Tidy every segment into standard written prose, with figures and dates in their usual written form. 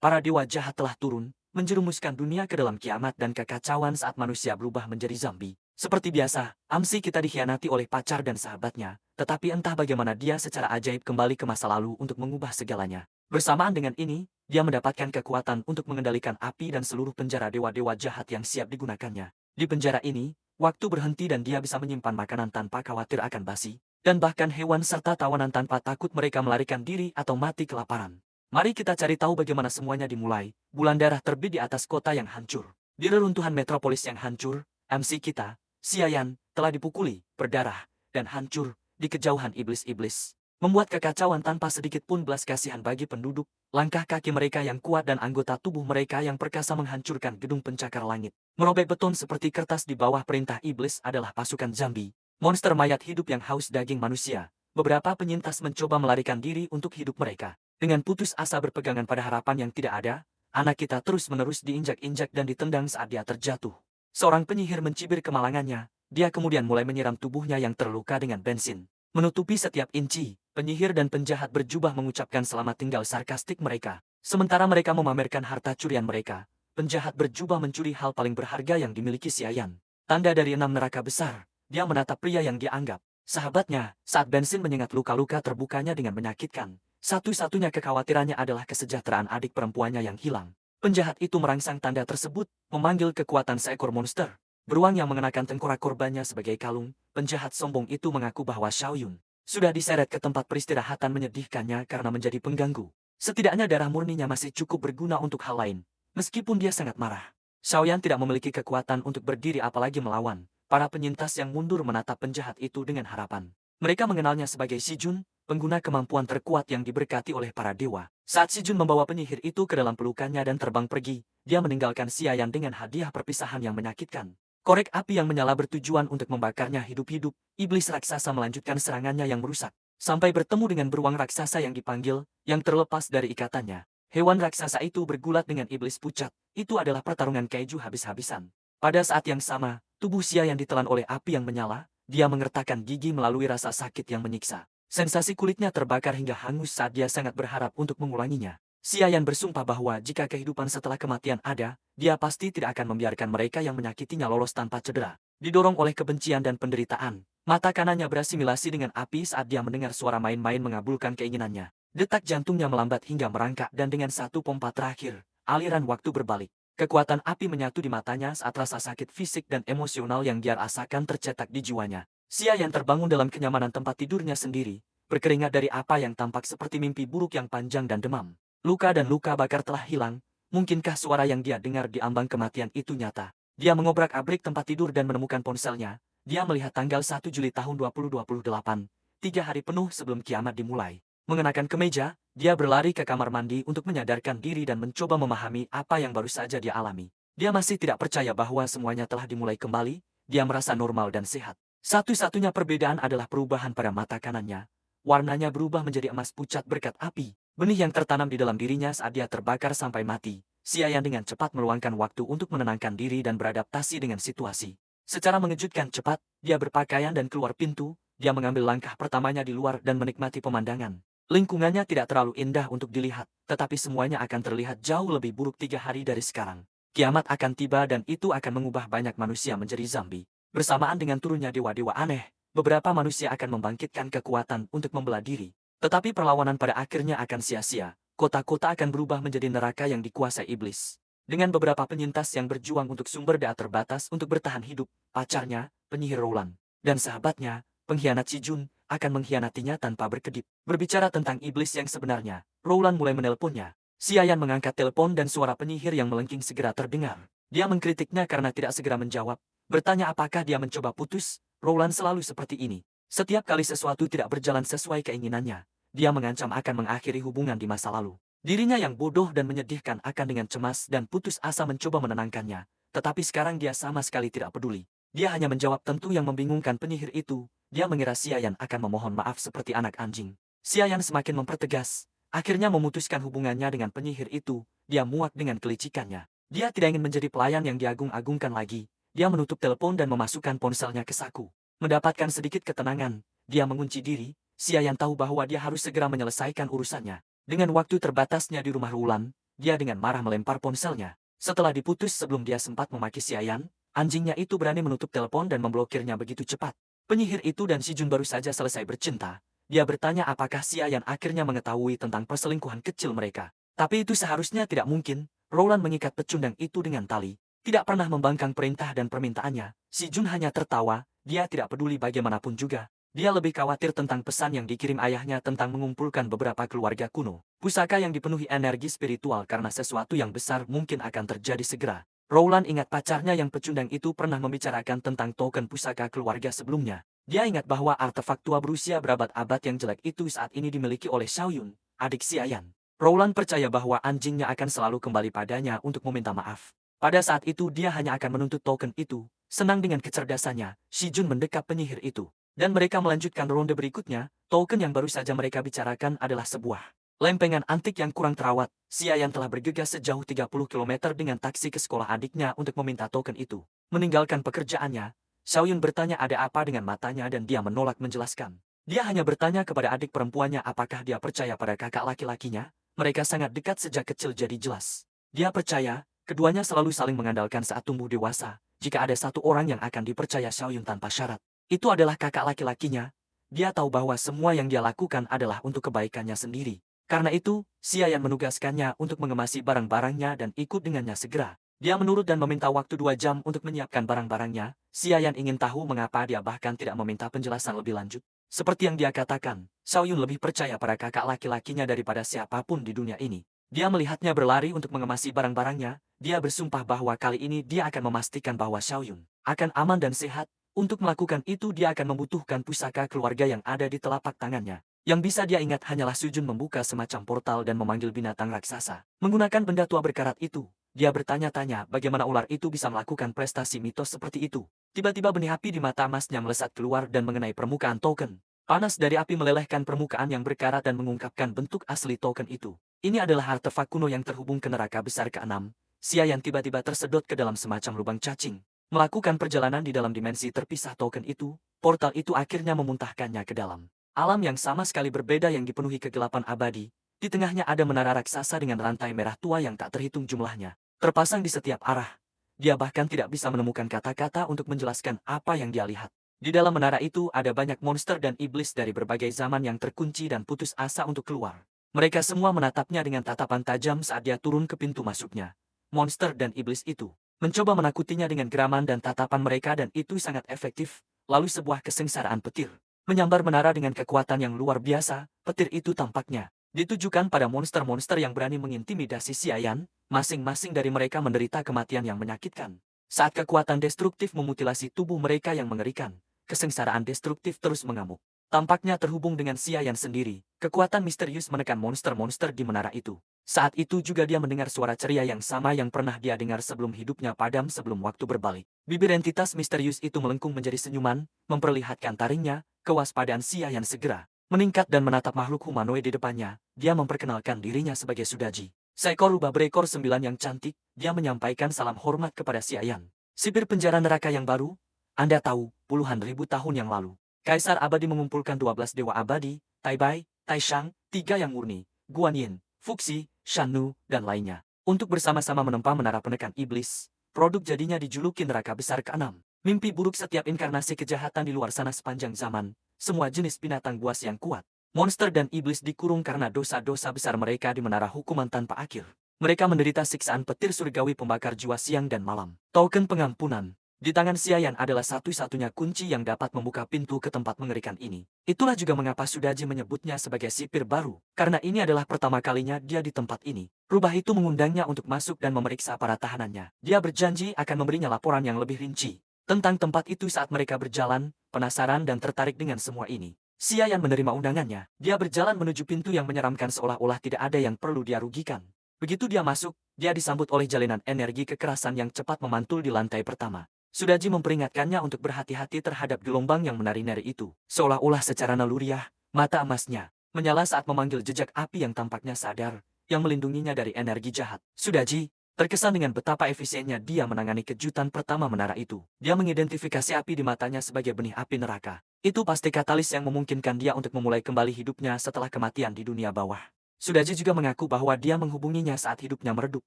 para dewa jahat telah turun, menjerumuskan dunia ke dalam kiamat dan kekacauan saat manusia berubah menjadi zombie. Seperti biasa, Amsi kita dikhianati oleh pacar dan sahabatnya, tetapi entah bagaimana dia secara ajaib kembali ke masa lalu untuk mengubah segalanya. Bersamaan dengan ini, dia mendapatkan kekuatan untuk mengendalikan api dan seluruh penjara dewa-dewa jahat yang siap digunakannya. Di penjara ini, waktu berhenti dan dia bisa menyimpan makanan tanpa khawatir akan basi, dan bahkan hewan serta tawanan tanpa takut mereka melarikan diri atau mati kelaparan. Mari kita cari tahu bagaimana semuanya dimulai. Bulan darah terbit di atas kota yang hancur. Di reruntuhan metropolis yang hancur, MC kita, Xiayan, telah dipukuli, berdarah, dan hancur di kejauhan iblis-iblis. Membuat kekacauan tanpa sedikit pun belas kasihan bagi penduduk, langkah kaki mereka yang kuat dan anggota tubuh mereka yang perkasa menghancurkan gedung pencakar langit. Merobek beton seperti kertas di bawah perintah iblis adalah pasukan zombie, monster mayat hidup yang haus daging manusia. Beberapa penyintas mencoba melarikan diri untuk hidup mereka. Dengan putus asa berpegangan pada harapan yang tidak ada, anak kita terus-menerus diinjak-injak dan ditendang saat dia terjatuh. Seorang penyihir mencibir kemalangannya, dia kemudian mulai menyiram tubuhnya yang terluka dengan bensin. Menutupi setiap inci, penyihir dan penjahat berjubah mengucapkan selamat tinggal sarkastik mereka. Sementara mereka memamerkan harta curian mereka, penjahat berjubah mencuri hal paling berharga yang dimiliki Xiayan. Tanda dari 6 neraka besar, dia menatap pria yang dia anggap sahabatnya saat bensin menyengat luka-luka terbukanya dengan menyakitkan. Satu-satunya kekhawatirannya adalah kesejahteraan adik perempuannya yang hilang. Penjahat itu merangsang tanda tersebut, memanggil kekuatan seekor monster. Beruang yang mengenakan tengkorak korbannya sebagai kalung, penjahat sombong itu mengaku bahwa Xiaoyun sudah diseret ke tempat peristirahatan menyedihkannya karena menjadi pengganggu. Setidaknya darah murninya masih cukup berguna untuk hal lain, meskipun dia sangat marah. Xiaoyan tidak memiliki kekuatan untuk berdiri apalagi melawan. Para penyintas yang mundur menatap penjahat itu dengan harapan. Mereka mengenalnya sebagai Shijun, pengguna kemampuan terkuat yang diberkati oleh para dewa. Saat Shijun membawa penyihir itu ke dalam pelukannya dan terbang pergi, dia meninggalkan Xiayan dengan hadiah perpisahan yang menyakitkan. Korek api yang menyala bertujuan untuk membakarnya hidup-hidup, iblis raksasa melanjutkan serangannya yang merusak. Sampai bertemu dengan beruang raksasa yang dipanggil, yang terlepas dari ikatannya. Hewan raksasa itu bergulat dengan iblis pucat, itu adalah pertarungan keju habis-habisan. Pada saat yang sama, tubuh Xiayan ditelan oleh api yang menyala, dia mengertakkan gigi melalui rasa sakit yang menyiksa. Sensasi kulitnya terbakar hingga hangus saat dia sangat berharap untuk mengulanginya. Xiayan bersumpah bahwa jika kehidupan setelah kematian ada, dia pasti tidak akan membiarkan mereka yang menyakitinya lolos tanpa cedera. Didorong oleh kebencian dan penderitaan, mata kanannya berasimilasi dengan api saat dia mendengar suara main-main mengabulkan keinginannya. Detak jantungnya melambat hingga merangkak dan dengan satu pompa terakhir, aliran waktu berbalik. Kekuatan api menyatu di matanya saat rasa sakit fisik dan emosional yang dia rasakan tercetak di jiwanya. Xiayan terbangun dalam kenyamanan tempat tidurnya sendiri, berkeringat dari apa yang tampak seperti mimpi buruk yang panjang dan demam. Luka dan luka bakar telah hilang, mungkinkah suara yang dia dengar di ambang kematian itu nyata? Dia mengobrak-abrik tempat tidur dan menemukan ponselnya. Dia melihat tanggal 1 Juli tahun 2028, 3 hari penuh sebelum kiamat dimulai. Mengenakan kemeja, dia berlari ke kamar mandi untuk menyadarkan diri dan mencoba memahami apa yang baru saja dia alami. Dia masih tidak percaya bahwa semuanya telah dimulai kembali, dia merasa normal dan sehat. Satu-satunya perbedaan adalah perubahan pada mata kanannya. Warnanya berubah menjadi emas pucat berkat api. Benih yang tertanam di dalam dirinya saat dia terbakar sampai mati. Xiayan dengan cepat meluangkan waktu untuk menenangkan diri dan beradaptasi dengan situasi. Secara mengejutkan cepat, dia berpakaian dan keluar pintu. Dia mengambil langkah pertamanya di luar dan menikmati pemandangan. Lingkungannya tidak terlalu indah untuk dilihat, tetapi semuanya akan terlihat jauh lebih buruk 3 hari dari sekarang. Kiamat akan tiba dan itu akan mengubah banyak manusia menjadi zombie. Bersamaan dengan turunnya dewa-dewa aneh, beberapa manusia akan membangkitkan kekuatan untuk membela diri. Tetapi perlawanan pada akhirnya akan sia-sia. Kota-kota akan berubah menjadi neraka yang dikuasai iblis. Dengan beberapa penyintas yang berjuang untuk sumber daya terbatas untuk bertahan hidup, pacarnya, penyihir Roland, dan sahabatnya, pengkhianat Shijun, akan mengkhianatinya tanpa berkedip. Berbicara tentang iblis yang sebenarnya, Roland mulai menelponnya. Xiayan mengangkat telepon dan suara penyihir yang melengking segera terdengar. Dia mengkritiknya karena tidak segera menjawab. Bertanya apakah dia mencoba putus, Roland selalu seperti ini. Setiap kali sesuatu tidak berjalan sesuai keinginannya, dia mengancam akan mengakhiri hubungan di masa lalu. Dirinya yang bodoh dan menyedihkan akan dengan cemas dan putus asa mencoba menenangkannya. Tetapi sekarang dia sama sekali tidak peduli. Dia hanya menjawab tentu yang membingungkan penyihir itu. Dia mengira Xiayan akan memohon maaf seperti anak anjing. Xiayan semakin mempertegas. Akhirnya memutuskan hubungannya dengan penyihir itu. Dia muak dengan kelicikannya. Dia tidak ingin menjadi pelayan yang diagung-agungkan lagi. Dia menutup telepon dan memasukkan ponselnya ke saku. Mendapatkan sedikit ketenangan, dia mengunci diri. Xiayan tahu bahwa dia harus segera menyelesaikan urusannya. Dengan waktu terbatasnya di rumah Roland, dia dengan marah melempar ponselnya. Setelah diputus sebelum dia sempat memaki Xiayan, anjingnya itu berani menutup telepon dan memblokirnya begitu cepat. Penyihir itu dan Si Jun baru saja selesai bercinta. Dia bertanya apakah Xiayan akhirnya mengetahui tentang perselingkuhan kecil mereka. Tapi itu seharusnya tidak mungkin. Roland mengikat pecundang itu dengan tali. Tidak pernah membangkang perintah dan permintaannya. Si Jun hanya tertawa. Dia tidak peduli bagaimanapun juga. Dia lebih khawatir tentang pesan yang dikirim ayahnya tentang mengumpulkan beberapa keluarga kuno. Pusaka yang dipenuhi energi spiritual karena sesuatu yang besar mungkin akan terjadi segera. Roland ingat pacarnya yang pecundang itu pernah membicarakan tentang token pusaka keluarga sebelumnya. Dia ingat bahwa artefak tua berusia berabad-abad yang jelek itu saat ini dimiliki oleh Xiaoyun, adik Xiayan. Roland percaya bahwa anjingnya akan selalu kembali padanya untuk meminta maaf. Pada saat itu dia hanya akan menuntut token itu. Senang dengan kecerdasannya, Si Jun mendekap penyihir itu. Dan mereka melanjutkan ronde berikutnya. Token yang baru saja mereka bicarakan adalah sebuah lempengan antik yang kurang terawat. Xiayan telah bergegas sejauh 30 km dengan taksi ke sekolah adiknya untuk meminta token itu. Meninggalkan pekerjaannya, Xiaoyun bertanya ada apa dengan matanya dan dia menolak menjelaskan. Dia hanya bertanya kepada adik perempuannya apakah dia percaya pada kakak laki-lakinya. Mereka sangat dekat sejak kecil jadi jelas. Dia percaya, keduanya selalu saling mengandalkan saat tumbuh dewasa. Jika ada satu orang yang akan dipercaya Xiaoyun tanpa syarat, itu adalah kakak laki-lakinya. Dia tahu bahwa semua yang dia lakukan adalah untuk kebaikannya sendiri. Karena itu, Xiayan menugaskannya untuk mengemasi barang-barangnya dan ikut dengannya segera. Dia menurut dan meminta waktu 2 jam untuk menyiapkan barang-barangnya. Xiayan ingin tahu mengapa dia bahkan tidak meminta penjelasan lebih lanjut. Seperti yang dia katakan, Xiaoyun lebih percaya pada kakak laki-lakinya daripada siapapun di dunia ini. Dia melihatnya berlari untuk mengemasi barang-barangnya. Dia bersumpah bahwa kali ini dia akan memastikan bahwa Xiaoyun akan aman dan sehat. Untuk melakukan itu dia akan membutuhkan pusaka keluarga yang ada di telapak tangannya. Yang bisa dia ingat hanyalah Si Jun membuka semacam portal dan memanggil binatang raksasa. Menggunakan benda tua berkarat itu, dia bertanya-tanya bagaimana ular itu bisa melakukan prestasi mitos seperti itu. Tiba-tiba benih api di mata emasnya melesat keluar dan mengenai permukaan token. Panas dari api melelehkan permukaan yang berkarat dan mengungkapkan bentuk asli token itu. Ini adalah artefak kuno yang terhubung ke neraka besar ke-6. Xiayan tiba-tiba tersedot ke dalam semacam lubang cacing. Melakukan perjalanan di dalam dimensi terpisah token itu, portal itu akhirnya memuntahkannya ke dalam alam yang sama sekali berbeda yang dipenuhi kegelapan abadi. Di tengahnya ada menara raksasa dengan rantai merah tua yang tak terhitung jumlahnya. Terpasang di setiap arah. Dia bahkan tidak bisa menemukan kata-kata untuk menjelaskan apa yang dia lihat. Di dalam menara itu ada banyak monster dan iblis dari berbagai zaman yang terkunci dan putus asa untuk keluar. Mereka semua menatapnya dengan tatapan tajam saat dia turun ke pintu masuknya. Monster dan iblis itu mencoba menakutinya dengan geraman dan tatapan mereka dan itu sangat efektif. Lalu sebuah kesengsaraan petir menyambar menara dengan kekuatan yang luar biasa. Petir itu tampaknya ditujukan pada monster-monster yang berani mengintimidasi Xiayan. Masing-masing dari mereka menderita kematian yang menyakitkan. Saat kekuatan destruktif memutilasi tubuh mereka yang mengerikan, kesengsaraan destruktif terus mengamuk. Tampaknya terhubung dengan Xiayan sendiri. Kekuatan misterius menekan monster-monster di menara itu. Saat itu juga dia mendengar suara ceria yang sama yang pernah dia dengar sebelum hidupnya padam sebelum waktu berbalik. Bibir entitas misterius itu melengkung menjadi senyuman, memperlihatkan taringnya. Kewaspadaan Xiayan segera meningkat dan menatap makhluk humanoid di depannya. Dia memperkenalkan dirinya sebagai Sudaji. Seekor rubah berekor 9 yang cantik, dia menyampaikan salam hormat kepada Xiayan. Sipir penjara neraka yang baru? Anda tahu, puluhan ribu tahun yang lalu, Kaisar Abadi mengumpulkan 12 dewa abadi, Tai Bai, Tai Shang, 3 yang murni, Guan Yin, Fuxi, Shannu, dan lainnya, untuk bersama-sama menempa menara penekan iblis. Produk jadinya dijuluki neraka besar ke-6. Mimpi buruk setiap inkarnasi kejahatan di luar sana sepanjang zaman. Semua jenis binatang buas yang kuat, monster dan iblis dikurung karena dosa-dosa besar mereka di menara hukuman tanpa akhir. Mereka menderita siksaan petir surgawi pembakar jiwa siang dan malam. Token pengampunan di tangan Xiayan adalah satu-satunya kunci yang dapat membuka pintu ke tempat mengerikan ini. Itulah juga mengapa Sudaji menyebutnya sebagai sipir baru, karena ini adalah pertama kalinya dia di tempat ini. Rubah itu mengundangnya untuk masuk dan memeriksa para tahanannya. Dia berjanji akan memberinya laporan yang lebih rinci tentang tempat itu saat mereka berjalan, penasaran dan tertarik dengan semua ini. Xiayan menerima undangannya. Dia berjalan menuju pintu yang menyeramkan seolah-olah tidak ada yang perlu dia rugikan. Begitu dia masuk, dia disambut oleh jalinan energi kekerasan yang cepat memantul di lantai pertama. Sudaji memperingatkannya untuk berhati-hati terhadap gelombang yang menari-nari itu. Seolah-olah secara naluriah, mata emasnya menyala saat memanggil jejak api yang tampaknya sadar, yang melindunginya dari energi jahat. Sudaji terkesan dengan betapa efisiennya dia menangani kejutan pertama menara itu. Dia mengidentifikasi api di matanya sebagai benih api neraka. Itu pasti katalis yang memungkinkan dia untuk memulai kembali hidupnya setelah kematian di dunia bawah. Sudaji juga mengaku bahwa dia menghubunginya saat hidupnya meredup.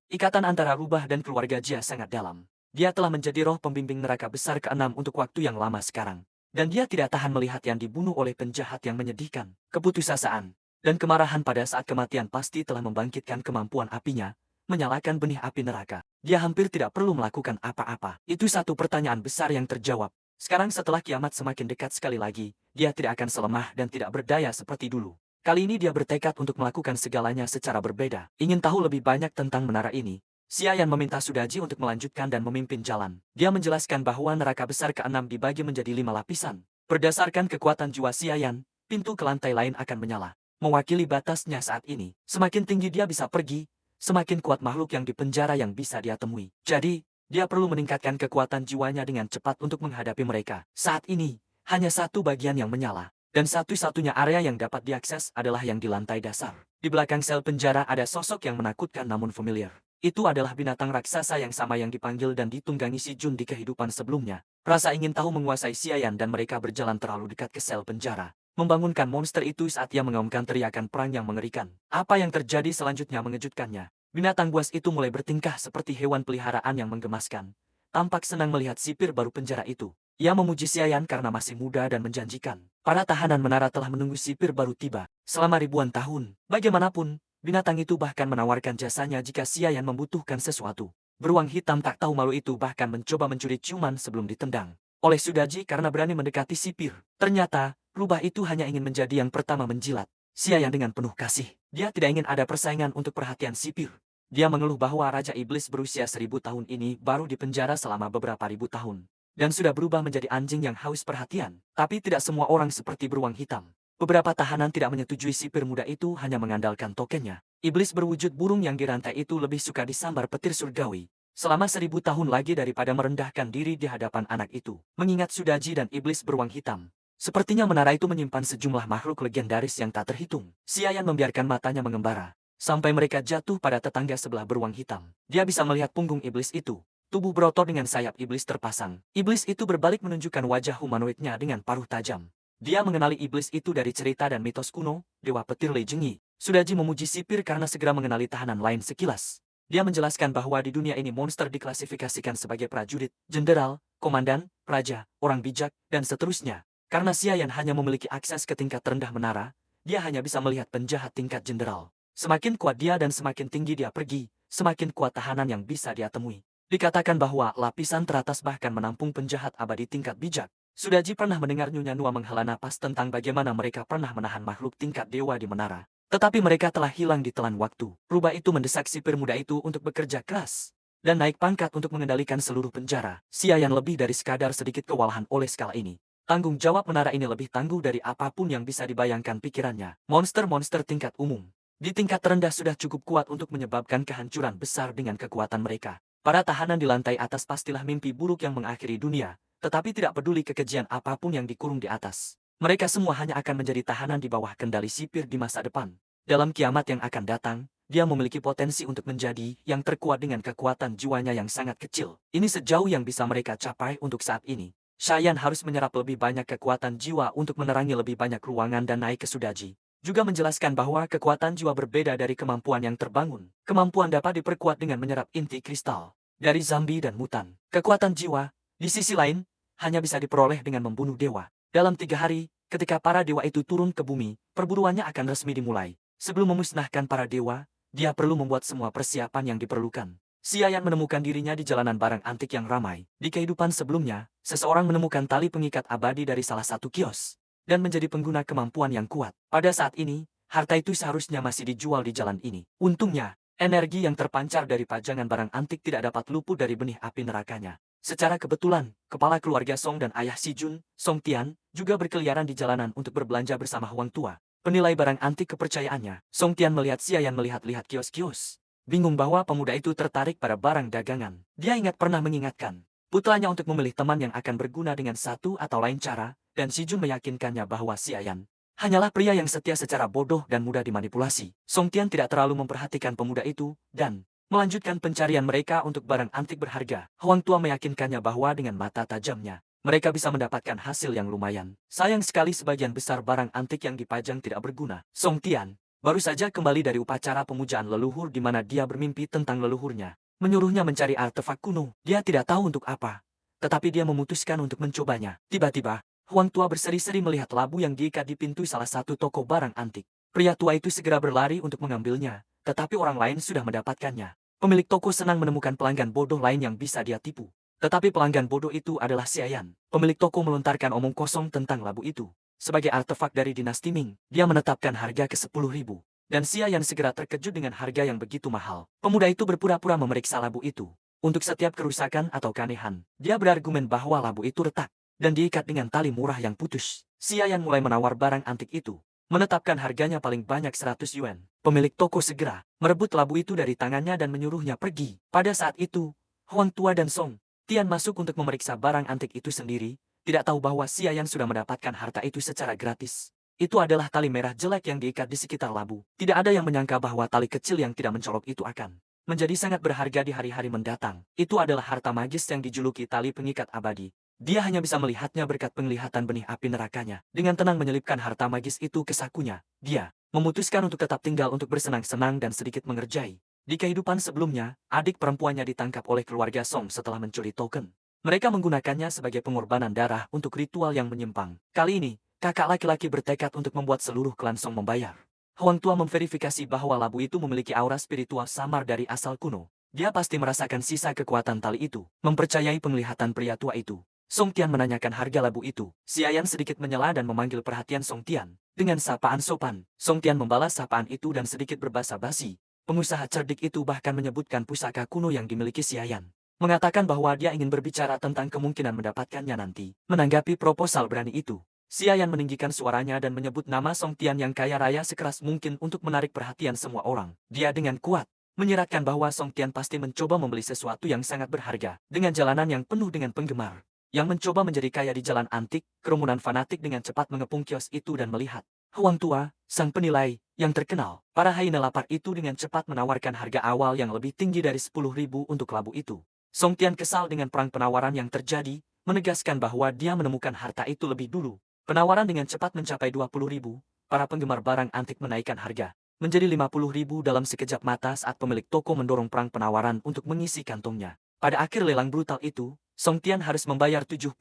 Ikatan antara rubah dan keluarga Jia sangat dalam. Dia telah menjadi roh pembimbing neraka besar ke-6 untuk waktu yang lama sekarang. Dan dia tidak tahan melihat yang dibunuh oleh penjahat yang menyedihkan. Keputusasaan dan kemarahan pada saat kematian pasti telah membangkitkan kemampuan apinya, menyalakan benih api neraka. Dia hampir tidak perlu melakukan apa-apa. Itu satu pertanyaan besar yang terjawab. Sekarang setelah kiamat semakin dekat sekali lagi, dia tidak akan selemah dan tidak berdaya seperti dulu. Kali ini dia bertekad untuk melakukan segalanya secara berbeda. Ingin tahu lebih banyak tentang menara ini? Xiayan meminta Sudaji untuk melanjutkan dan memimpin jalan. Dia menjelaskan bahwa neraka besar ke-6 dibagi menjadi 5 lapisan. Berdasarkan kekuatan jiwa Xiayan, pintu ke lantai lain akan menyala. Mewakili batasnya saat ini, semakin tinggi dia bisa pergi, semakin kuat makhluk yang dipenjara yang bisa dia temui. Jadi, dia perlu meningkatkan kekuatan jiwanya dengan cepat untuk menghadapi mereka. Saat ini, hanya satu bagian yang menyala. Dan satu-satunya area yang dapat diakses adalah yang di lantai dasar. Di belakang sel penjara ada sosok yang menakutkan namun familiar. Itu adalah binatang raksasa yang sama yang dipanggil dan ditunggangi si Jun di kehidupan sebelumnya. Rasa ingin tahu menguasai Xiayan dan mereka berjalan terlalu dekat ke sel penjara. Membangunkan monster itu saat ia mengaumkan teriakan perang yang mengerikan. Apa yang terjadi selanjutnya mengejutkannya. Binatang buas itu mulai bertingkah seperti hewan peliharaan yang menggemaskan. Tampak senang melihat sipir baru penjara itu. Ia memuji Xiayan karena masih muda dan menjanjikan. Para tahanan menara telah menunggu sipir baru tiba selama ribuan tahun. Bagaimanapun, binatang itu bahkan menawarkan jasanya jika Xiayan membutuhkan sesuatu. Beruang hitam tak tahu malu itu bahkan mencoba mencuri ciuman sebelum ditendang oleh Sudaji karena berani mendekati sipir. Ternyata, rubah itu hanya ingin menjadi yang pertama menjilat Xiayan dengan penuh kasih. Dia tidak ingin ada persaingan untuk perhatian sipir. Dia mengeluh bahwa Raja Iblis berusia 1000 tahun ini baru dipenjara selama beberapa ribu tahun. Dan sudah berubah menjadi anjing yang haus perhatian. Tapi tidak semua orang seperti beruang hitam. Beberapa tahanan tidak menyetujui sipir muda itu hanya mengandalkan tokennya. Iblis berwujud burung yang dirantai itu lebih suka disambar petir surgawi selama 1000 tahun lagi daripada merendahkan diri di hadapan anak itu. Mengingat Sudaji dan iblis beruang hitam, sepertinya menara itu menyimpan sejumlah makhluk legendaris yang tak terhitung. Xiayan membiarkan matanya mengembara sampai mereka jatuh pada tetangga sebelah beruang hitam. Dia bisa melihat punggung iblis itu. Tubuh berotot dengan sayap iblis terpasang. Iblis itu berbalik menunjukkan wajah humanoidnya dengan paruh tajam. Dia mengenali iblis itu dari cerita dan mitos kuno, Dewa Petir Lei Jengyi. Sudaji memuji sipir karena segera mengenali tahanan lain sekilas. Dia menjelaskan bahwa di dunia ini monster diklasifikasikan sebagai prajurit, jenderal, komandan, raja, orang bijak, dan seterusnya. Karena Xiayan hanya memiliki akses ke tingkat terendah menara, dia hanya bisa melihat penjahat tingkat jenderal. Semakin kuat dia dan semakin tinggi dia pergi, semakin kuat tahanan yang bisa dia temui. Dikatakan bahwa lapisan teratas bahkan menampung penjahat abadi tingkat bijak. Sudaji pernah mendengar Nyonya Nua menghela napas tentang bagaimana mereka pernah menahan makhluk tingkat dewa di menara. Tetapi mereka telah hilang di telan waktu. Rubah itu mendesak sipir muda itu untuk bekerja keras dan naik pangkat untuk mengendalikan seluruh penjara. Xiayan lebih dari sekadar sedikit kewalahan oleh skala ini. Tanggung jawab menara ini lebih tangguh dari apapun yang bisa dibayangkan pikirannya. Monster-monster tingkat umum di tingkat terendah sudah cukup kuat untuk menyebabkan kehancuran besar dengan kekuatan mereka. Para tahanan di lantai atas pastilah mimpi buruk yang mengakhiri dunia, tetapi tidak peduli kekejian apapun yang dikurung di atas. Mereka semua hanya akan menjadi tahanan di bawah kendali sipir di masa depan. Dalam kiamat yang akan datang, dia memiliki potensi untuk menjadi yang terkuat dengan kekuatan jiwanya yang sangat kecil. Ini sejauh yang bisa mereka capai untuk saat ini. Xiayan harus menyerap lebih banyak kekuatan jiwa untuk menerangi lebih banyak ruangan dan naik ke Sudaji. Juga menjelaskan bahwa kekuatan jiwa berbeda dari kemampuan yang terbangun. Kemampuan dapat diperkuat dengan menyerap inti kristal dari zombie dan mutan. Kekuatan jiwa, di sisi lain, hanya bisa diperoleh dengan membunuh dewa. Dalam 3 hari, ketika para dewa itu turun ke bumi, perburuannya akan resmi dimulai. Sebelum memusnahkan para dewa, dia perlu membuat semua persiapan yang diperlukan. Xiayan menemukan dirinya di jalanan barang antik yang ramai. Di kehidupan sebelumnya, seseorang menemukan tali pengikat abadi dari salah satu kios dan menjadi pengguna kemampuan yang kuat. Pada saat ini, harta itu seharusnya masih dijual di jalan ini. Untungnya, energi yang terpancar dari pajangan barang antik tidak dapat luput dari benih api nerakanya. Secara kebetulan, kepala keluarga Song dan ayah Si Jun, Song Tian, juga berkeliaran di jalanan untuk berbelanja bersama Huang Tua. Penilai barang antik kepercayaannya. Song Tian melihat Xiayan melihat-lihat kios-kios. Bingung bahwa pemuda itu tertarik pada barang dagangan. Dia ingat pernah mengingatkan putranya untuk memilih teman yang akan berguna dengan satu atau lain cara, dan Si Jun meyakinkannya bahwa Xiayan hanyalah pria yang setia secara bodoh dan mudah dimanipulasi. Song Tian tidak terlalu memperhatikan pemuda itu, dan melanjutkan pencarian mereka untuk barang antik berharga. Huang Tua meyakinkannya bahwa dengan mata tajamnya, mereka bisa mendapatkan hasil yang lumayan. Sayang sekali sebagian besar barang antik yang dipajang tidak berguna. Song Tian Baru saja kembali dari upacara pemujaan leluhur di mana dia bermimpi tentang leluhurnya. Menyuruhnya mencari artefak kuno. Dia tidak tahu untuk apa. Tetapi dia memutuskan untuk mencobanya. Tiba-tiba, Huang tua berseri-seri melihat labu yang diikat di pintu salah satu toko barang antik. Pria tua itu segera berlari untuk mengambilnya, tetapi orang lain sudah mendapatkannya. Pemilik toko senang menemukan pelanggan bodoh lain yang bisa dia tipu. Tetapi pelanggan bodoh itu adalah Xiayan. Pemilik toko melontarkan omong kosong tentang labu itu. Sebagai artefak dari dinasti Ming, dia menetapkan harga ke 10.000. Dan Xiayan segera terkejut dengan harga yang begitu mahal. Pemuda itu berpura-pura memeriksa labu itu. Untuk setiap kerusakan atau keanehan, dia berargumen bahwa labu itu retak dan diikat dengan tali murah yang putus. Xiayan mulai menawar barang antik itu, menetapkan harganya paling banyak 100 yuan. Pemilik toko segera merebut labu itu dari tangannya dan menyuruhnya pergi. Pada saat itu, Huang tua dan Song Tian masuk untuk memeriksa barang antik itu sendiri, tidak tahu bahwa Xiayan sudah mendapatkan harta itu secara gratis. Itu adalah tali merah jelek yang diikat di sekitar labu. Tidak ada yang menyangka bahwa tali kecil yang tidak mencolok itu akan menjadi sangat berharga di hari-hari mendatang. Itu adalah harta magis yang dijuluki tali pengikat abadi. Dia hanya bisa melihatnya berkat penglihatan benih api nerakanya. Dengan tenang menyelipkan harta magis itu ke sakunya, dia memutuskan untuk tetap tinggal untuk bersenang-senang dan sedikit mengerjai. Di kehidupan sebelumnya, adik perempuannya ditangkap oleh keluarga Song setelah mencuri token. Mereka menggunakannya sebagai pengorbanan darah untuk ritual yang menyimpang. Kali ini, kakak laki-laki bertekad untuk membuat seluruh klan Song membayar. Huang tua memverifikasi bahwa labu itu memiliki aura spiritual samar dari asal kuno. Dia pasti merasakan sisa kekuatan tali itu, mempercayai penglihatan pria tua itu. Song Tian menanyakan harga labu itu. Xiayan sedikit menyela dan memanggil perhatian Song Tian. Dengan sapaan sopan, Song Tian membalas sapaan itu dan sedikit berbasa-basi. Pengusaha cerdik itu bahkan menyebutkan pusaka kuno yang dimiliki Xiayan. Mengatakan bahwa dia ingin berbicara tentang kemungkinan mendapatkannya nanti. Menanggapi proposal berani itu, Xiayan meninggikan suaranya dan menyebut nama Song Tian yang kaya raya sekeras mungkin untuk menarik perhatian semua orang. Dia dengan kuat menyiratkan bahwa Song Tian pasti mencoba membeli sesuatu yang sangat berharga. Dengan jalanan yang penuh dengan penggemar yang mencoba menjadi kaya di jalan antik, kerumunan fanatik dengan cepat mengepung kios itu dan melihat Huang tua, sang penilai, yang terkenal. Para hyena lapar itu dengan cepat menawarkan harga awal yang lebih tinggi dari 10.000 untuk labu itu. Song Tian kesal dengan perang penawaran yang terjadi, menegaskan bahwa dia menemukan harta itu lebih dulu. Penawaran dengan cepat mencapai 20.000, para penggemar barang antik menaikkan harga menjadi 50.000 dalam sekejap mata saat pemilik toko mendorong perang penawaran untuk mengisi kantongnya. Pada akhir lelang brutal itu, Song Tian harus membayar 70.000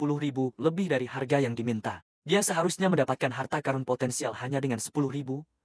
lebih dari harga yang diminta. Dia seharusnya mendapatkan harta karun potensial hanya dengan 10.000,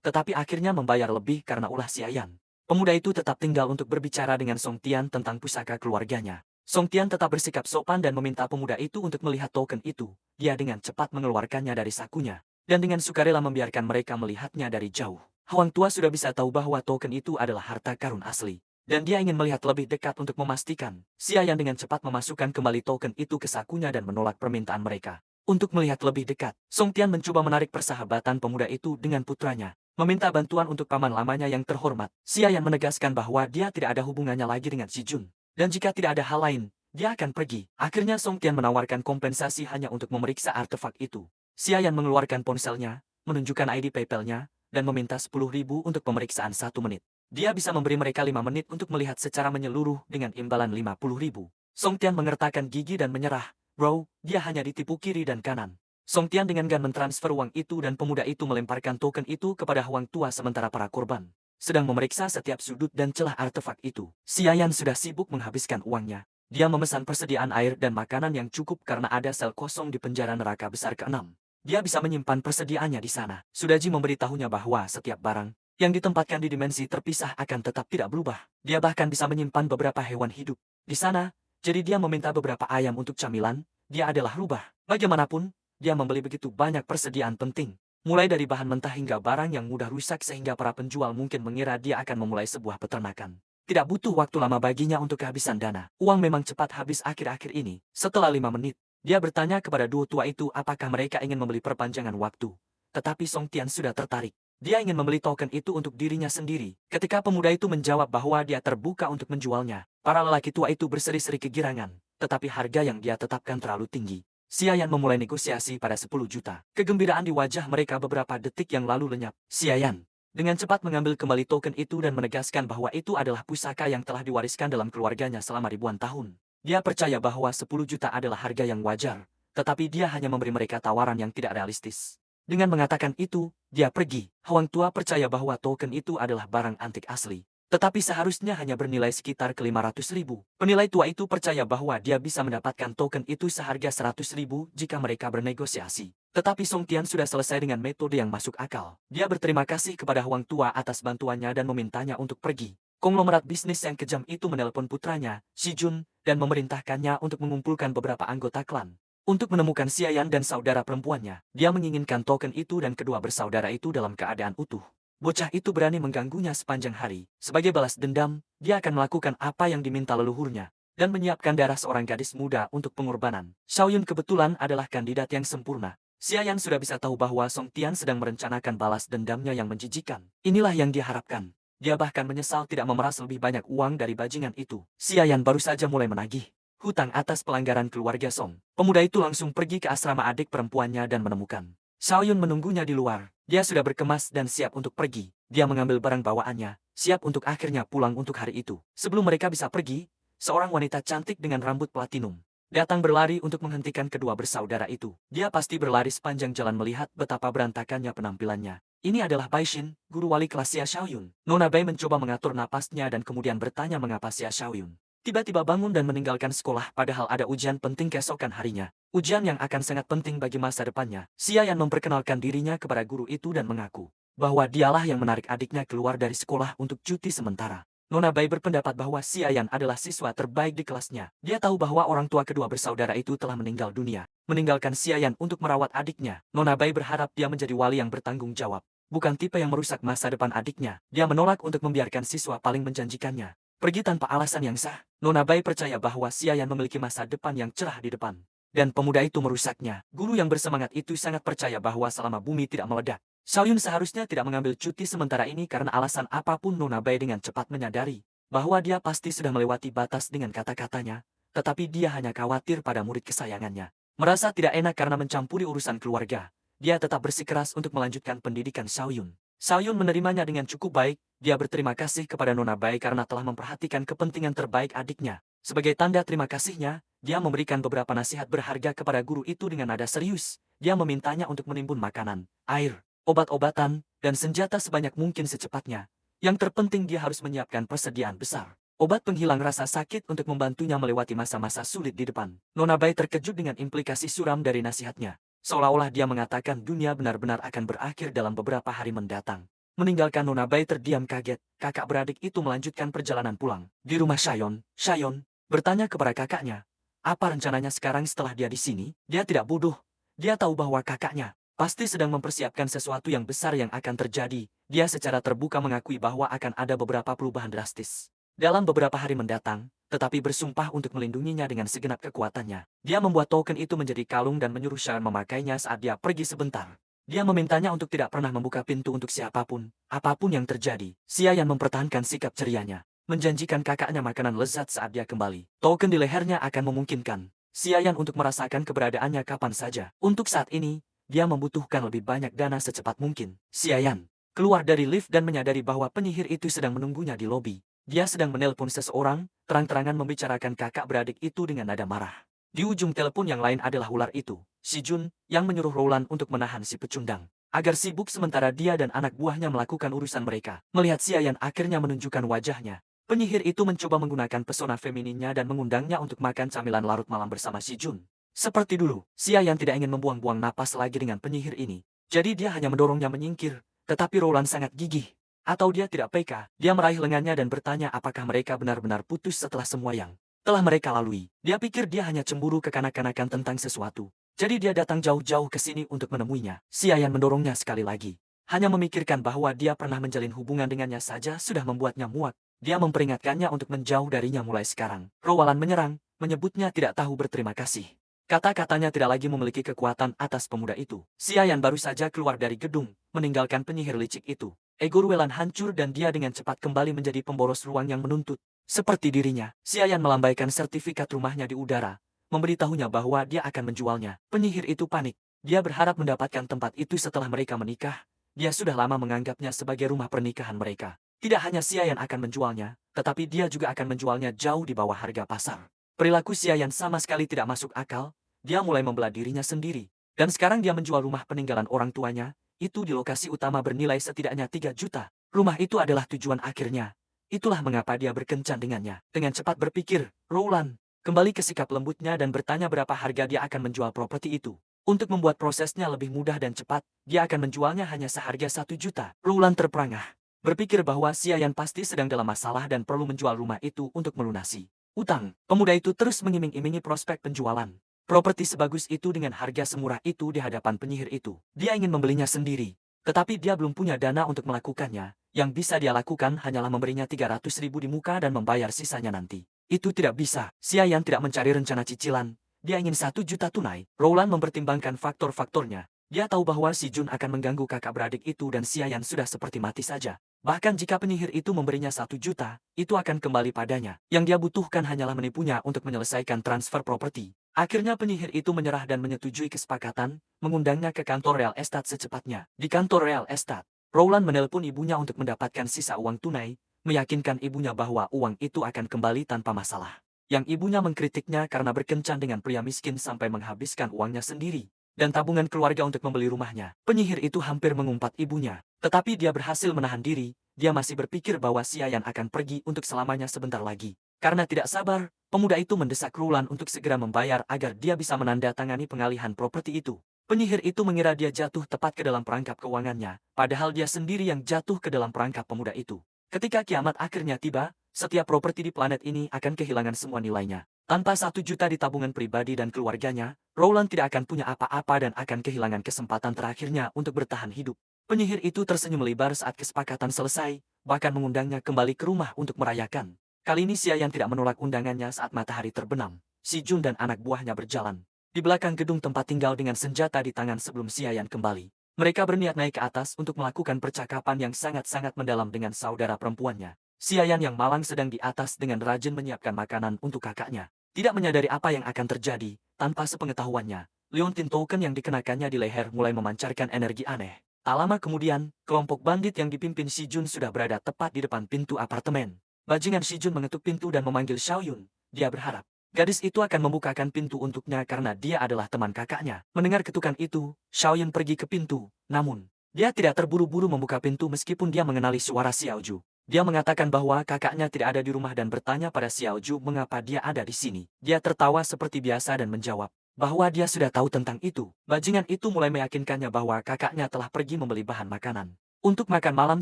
tetapi akhirnya membayar lebih karena ulah Xiayan. Pemuda itu tetap tinggal untuk berbicara dengan Song Tian tentang pusaka keluarganya. Song Tian tetap bersikap sopan dan meminta pemuda itu untuk melihat token itu. Dia dengan cepat mengeluarkannya dari sakunya, dan dengan sukarela membiarkan mereka melihatnya dari jauh. Huang tua sudah bisa tahu bahwa token itu adalah harta karun asli. Dan dia ingin melihat lebih dekat untuk memastikan. Xiayan dengan cepat memasukkan kembali token itu ke sakunya dan menolak permintaan mereka. Untuk melihat lebih dekat, Song Tian mencoba menarik persahabatan pemuda itu dengan putranya. Meminta bantuan untuk paman lamanya yang terhormat. Xiayan menegaskan bahwa dia tidak ada hubungannya lagi dengan Si Jun. Dan jika tidak ada hal lain, dia akan pergi. Akhirnya Song Tian menawarkan kompensasi hanya untuk memeriksa artefak itu. Xiayan mengeluarkan ponselnya, menunjukkan ID PayPal-nya, dan meminta 10.000 untuk pemeriksaan 1 menit. Dia bisa memberi mereka 5 menit untuk melihat secara menyeluruh dengan imbalan 50.000. Song Tian mengertakkan gigi dan menyerah. Bro, dia hanya ditipu kiri dan kanan. Song Tian dengan gan mentransfer uang itu dan pemuda itu melemparkan token itu kepada Huang tua sementara para korban sedang memeriksa setiap sudut dan celah artefak itu. Xiayan sudah sibuk menghabiskan uangnya. Dia memesan persediaan air dan makanan yang cukup karena ada sel kosong di penjara neraka besar ke-6. Dia bisa menyimpan persediaannya di sana. Sudaji memberitahunya bahwa setiap barang yang ditempatkan di dimensi terpisah akan tetap tidak berubah. Dia bahkan bisa menyimpan beberapa hewan hidup di sana. Jadi dia meminta beberapa ayam untuk camilan. Dia adalah rubah. Bagaimanapun, dia membeli begitu banyak persediaan penting. Mulai dari bahan mentah hingga barang yang mudah rusak sehingga para penjual mungkin mengira dia akan memulai sebuah peternakan. Tidak butuh waktu lama baginya untuk kehabisan dana. Uang memang cepat habis akhir-akhir ini. Setelah 5 menit, dia bertanya kepada dua tua itu apakah mereka ingin membeli perpanjangan waktu. Tetapi Song Tian sudah tertarik. Dia ingin membeli token itu untuk dirinya sendiri. Ketika pemuda itu menjawab bahwa dia terbuka untuk menjualnya, para lelaki tua itu berseri-seri kegirangan. Tetapi harga yang dia tetapkan terlalu tinggi. Xiayan memulai negosiasi pada 10 juta. Kegembiraan di wajah mereka beberapa detik yang lalu lenyap. Xiayan dengan cepat mengambil kembali token itu dan menegaskan bahwa itu adalah pusaka yang telah diwariskan dalam keluarganya selama ribuan tahun. Dia percaya bahwa 10 juta adalah harga yang wajar, tetapi dia hanya memberi mereka tawaran yang tidak realistis. Dengan mengatakan itu, dia pergi. Huang Tua percaya bahwa token itu adalah barang antik asli. Tetapi seharusnya hanya bernilai sekitar ke-500.000. Penilai tua itu percaya bahwa dia bisa mendapatkan token itu seharga 100.000 jika mereka bernegosiasi. Tetapi Song Tian sudah selesai dengan metode yang masuk akal. Dia berterima kasih kepada Huang Tua atas bantuannya dan memintanya untuk pergi. Konglomerat bisnis yang kejam itu menelpon putranya, Shi Jun, dan memerintahkannya untuk mengumpulkan beberapa anggota klan. Untuk menemukan Xiayan dan saudara perempuannya, dia menginginkan token itu dan kedua bersaudara itu dalam keadaan utuh. Bocah itu berani mengganggunya sepanjang hari. Sebagai balas dendam, dia akan melakukan apa yang diminta leluhurnya, dan menyiapkan darah seorang gadis muda untuk pengorbanan. Xiaoyun kebetulan adalah kandidat yang sempurna. Xiayan sudah bisa tahu bahwa Song Tian sedang merencanakan balas dendamnya yang menjijikan. Inilah yang dia harapkan. Dia bahkan menyesal tidak memeras lebih banyak uang dari bajingan itu. Xiayan baru saja mulai menagih hutang atas pelanggaran keluarga Song. Pemuda itu langsung pergi ke asrama adik perempuannya dan menemukan Xiaoyun menunggunya di luar. Dia sudah berkemas dan siap untuk pergi. Dia mengambil barang bawaannya, siap untuk akhirnya pulang untuk hari itu. Sebelum mereka bisa pergi, seorang wanita cantik dengan rambut platinum datang berlari untuk menghentikan kedua bersaudara itu. Dia pasti berlari sepanjang jalan melihat betapa berantakannya penampilannya. Ini adalah Bai Xin, guru wali kelas Xia Xiaoyun. Nona Bai mencoba mengatur napasnya dan kemudian bertanya mengapa Xia Xiaoyun tiba-tiba bangun dan meninggalkan sekolah padahal ada ujian penting keesokan harinya. Ujian yang akan sangat penting bagi masa depannya. Xiayan memperkenalkan dirinya kepada guru itu dan mengaku bahwa dialah yang menarik adiknya keluar dari sekolah untuk cuti sementara. Nona Bai berpendapat bahwa Xiayan adalah siswa terbaik di kelasnya. Dia tahu bahwa orang tua kedua bersaudara itu telah meninggal dunia, meninggalkan Xiayan untuk merawat adiknya. Nona Bai berharap dia menjadi wali yang bertanggung jawab, bukan tipe yang merusak masa depan adiknya. Dia menolak untuk membiarkan siswa paling menjanjikannya pergi tanpa alasan yang sah. Nona Bai percaya bahwa Xiayan memiliki masa depan yang cerah di depan. Dan pemuda itu merusaknya. Guru yang bersemangat itu sangat percaya bahwa selama bumi tidak meledak, Xiaoyun seharusnya tidak mengambil cuti sementara ini karena alasan apapun. Nona Bai dengan cepat menyadari bahwa dia pasti sudah melewati batas dengan kata-katanya, tetapi dia hanya khawatir pada murid kesayangannya. Merasa tidak enak karena mencampuri urusan keluarga, dia tetap bersikeras untuk melanjutkan pendidikan Xiaoyun. Xiaoyun menerimanya dengan cukup baik. Dia berterima kasih kepada Nona Bai karena telah memperhatikan kepentingan terbaik adiknya. Sebagai tanda terima kasihnya, dia memberikan beberapa nasihat berharga kepada guru itu dengan nada serius. Dia memintanya untuk menimbun makanan, air, obat-obatan, dan senjata sebanyak mungkin secepatnya. Yang terpenting dia harus menyiapkan persediaan besar obat penghilang rasa sakit untuk membantunya melewati masa-masa sulit di depan. Nona Bai terkejut dengan implikasi suram dari nasihatnya. Seolah-olah dia mengatakan dunia benar-benar akan berakhir dalam beberapa hari mendatang. Meninggalkan Nona Bai terdiam kaget, kakak beradik itu melanjutkan perjalanan pulang. Di rumah Xiaoyun bertanya kepada kakaknya, apa rencananya sekarang setelah dia di sini? Dia tidak bodoh. Dia tahu bahwa kakaknya pasti sedang mempersiapkan sesuatu yang besar yang akan terjadi. Dia secara terbuka mengakui bahwa akan ada beberapa perubahan drastis dalam beberapa hari mendatang, tetapi bersumpah untuk melindunginya dengan segenap kekuatannya. Dia membuat token itu menjadi kalung dan menyuruh Sharon memakainya saat dia pergi sebentar. Dia memintanya untuk tidak pernah membuka pintu untuk siapapun, apapun yang terjadi. Xiayan mempertahankan sikap cerianya, menjanjikan kakaknya makanan lezat saat dia kembali. Token di lehernya akan memungkinkan Xiayan untuk merasakan keberadaannya kapan saja. Untuk saat ini, dia membutuhkan lebih banyak dana secepat mungkin. Xiayan keluar dari lift dan menyadari bahwa penyihir itu sedang menunggunya di lobi. Dia sedang menelpon seseorang, terang-terangan membicarakan kakak beradik itu dengan nada marah. Di ujung telepon yang lain adalah ular itu, Shi Jun, yang menyuruh Roland untuk menahan si pecundang agar sibuk sementara dia dan anak buahnya melakukan urusan mereka. Melihat Xiayan akhirnya menunjukkan wajahnya, penyihir itu mencoba menggunakan pesona femininnya dan mengundangnya untuk makan camilan larut malam bersama Shi Jun. Seperti dulu, Xiayan tidak ingin membuang-buang napas lagi dengan penyihir ini. Jadi dia hanya mendorongnya menyingkir, tetapi Roland sangat gigih. Atau dia tidak peka, dia meraih lengannya dan bertanya apakah mereka benar-benar putus setelah semua yang telah mereka lalui. Dia pikir dia hanya cemburu kekanak-kanakan tentang sesuatu. Jadi dia datang jauh-jauh ke sini untuk menemuinya. Xiayan mendorongnya sekali lagi. Hanya memikirkan bahwa dia pernah menjalin hubungan dengannya saja sudah membuatnya muak. Dia memperingatkannya untuk menjauh darinya mulai sekarang. Roland menyerang, menyebutnya tidak tahu berterima kasih. Kata-katanya tidak lagi memiliki kekuatan atas pemuda itu. Xiayan baru saja keluar dari gedung, meninggalkan penyihir licik itu. Ego Ruelan hancur dan dia dengan cepat kembali menjadi pemboros ruang yang menuntut. Seperti dirinya, Xiayan melambaikan sertifikat rumahnya di udara, memberitahunya bahwa dia akan menjualnya. Penyihir itu panik. Dia berharap mendapatkan tempat itu setelah mereka menikah. Dia sudah lama menganggapnya sebagai rumah pernikahan mereka. Tidak hanya Xiayan akan menjualnya, tetapi dia juga akan menjualnya jauh di bawah harga pasar. Perilaku Xiayan sama sekali tidak masuk akal. Dia mulai membelah dirinya sendiri. Dan sekarang dia menjual rumah peninggalan orang tuanya, itu di lokasi utama bernilai setidaknya 3 juta. Rumah itu adalah tujuan akhirnya. Itulah mengapa dia berkencan dengannya. Dengan cepat berpikir, Rowland kembali ke sikap lembutnya dan bertanya berapa harga dia akan menjual properti itu. Untuk membuat prosesnya lebih mudah dan cepat, dia akan menjualnya hanya seharga 1 juta. Rowland terperangah. Berpikir bahwa Xiayan pasti sedang dalam masalah dan perlu menjual rumah itu untuk melunasi utang. Pemuda itu terus mengiming-imingi prospek penjualan properti sebagus itu dengan harga semurah itu di hadapan penyihir itu. Dia ingin membelinya sendiri. Tetapi dia belum punya dana untuk melakukannya. Yang bisa dia lakukan hanyalah memberinya 300.000 di muka dan membayar sisanya nanti. Itu tidak bisa. Xiayan tidak mencari rencana cicilan. Dia ingin 1 juta tunai. Rowland mempertimbangkan faktor-faktornya. Dia tahu bahwa si Jun akan mengganggu kakak beradik itu dan Xiayan sudah seperti mati saja. Bahkan jika penyihir itu memberinya 1 juta, itu akan kembali padanya. Yang dia butuhkan hanyalah menipunya untuk menyelesaikan transfer properti. Akhirnya penyihir itu menyerah dan menyetujui kesepakatan, mengundangnya ke kantor real estate secepatnya. Di kantor real estate, Rowland menelpon ibunya untuk mendapatkan sisa uang tunai, meyakinkan ibunya bahwa uang itu akan kembali tanpa masalah. Yang ibunya mengkritiknya karena berkencan dengan pria miskin sampai menghabiskan uangnya sendiri dan tabungan keluarga untuk membeli rumahnya. Penyihir itu hampir mengumpat ibunya, tetapi dia berhasil menahan diri. Dia masih berpikir bahwa Xiayan akan pergi untuk selamanya sebentar lagi. Karena tidak sabar, pemuda itu mendesak Rowland untuk segera membayar agar dia bisa menandatangani pengalihan properti itu. Penyihir itu mengira dia jatuh tepat ke dalam perangkap keuangannya, padahal dia sendiri yang jatuh ke dalam perangkap pemuda itu. Ketika kiamat akhirnya tiba, setiap properti di planet ini akan kehilangan semua nilainya. Tanpa 1 juta di tabungan pribadi dan keluarganya, Rowland tidak akan punya apa-apa dan akan kehilangan kesempatan terakhirnya untuk bertahan hidup. Penyihir itu tersenyum lebar saat kesepakatan selesai, bahkan mengundangnya kembali ke rumah untuk merayakan. Kali ini Xiayan tidak menolak undangannya saat matahari terbenam. Si Jun dan anak buahnya berjalan di belakang gedung tempat tinggal dengan senjata di tangan sebelum Xiayan kembali. Mereka berniat naik ke atas untuk melakukan percakapan yang sangat-sangat mendalam dengan saudara perempuannya. Xiayan yang malang sedang di atas dengan rajin menyiapkan makanan untuk kakaknya. Tidak menyadari apa yang akan terjadi, tanpa sepengetahuannya, liontin token yang dikenakannya di leher mulai memancarkan energi aneh. Tak lama kemudian, kelompok bandit yang dipimpin Si Jun sudah berada tepat di depan pintu apartemen. Bajingan Si Jun mengetuk pintu dan memanggil Xiaoyun. Dia berharap gadis itu akan membukakan pintu untuknya karena dia adalah teman kakaknya. Mendengar ketukan itu, Xiaoyun pergi ke pintu. Namun, dia tidak terburu-buru membuka pintu meskipun dia mengenali suara Xiaoju. Dia mengatakan bahwa kakaknya tidak ada di rumah dan bertanya pada Xiaoju mengapa dia ada di sini. Dia tertawa seperti biasa dan menjawab bahwa dia sudah tahu tentang itu. Bajingan itu mulai meyakinkannya bahwa kakaknya telah pergi membeli bahan makanan untuk makan malam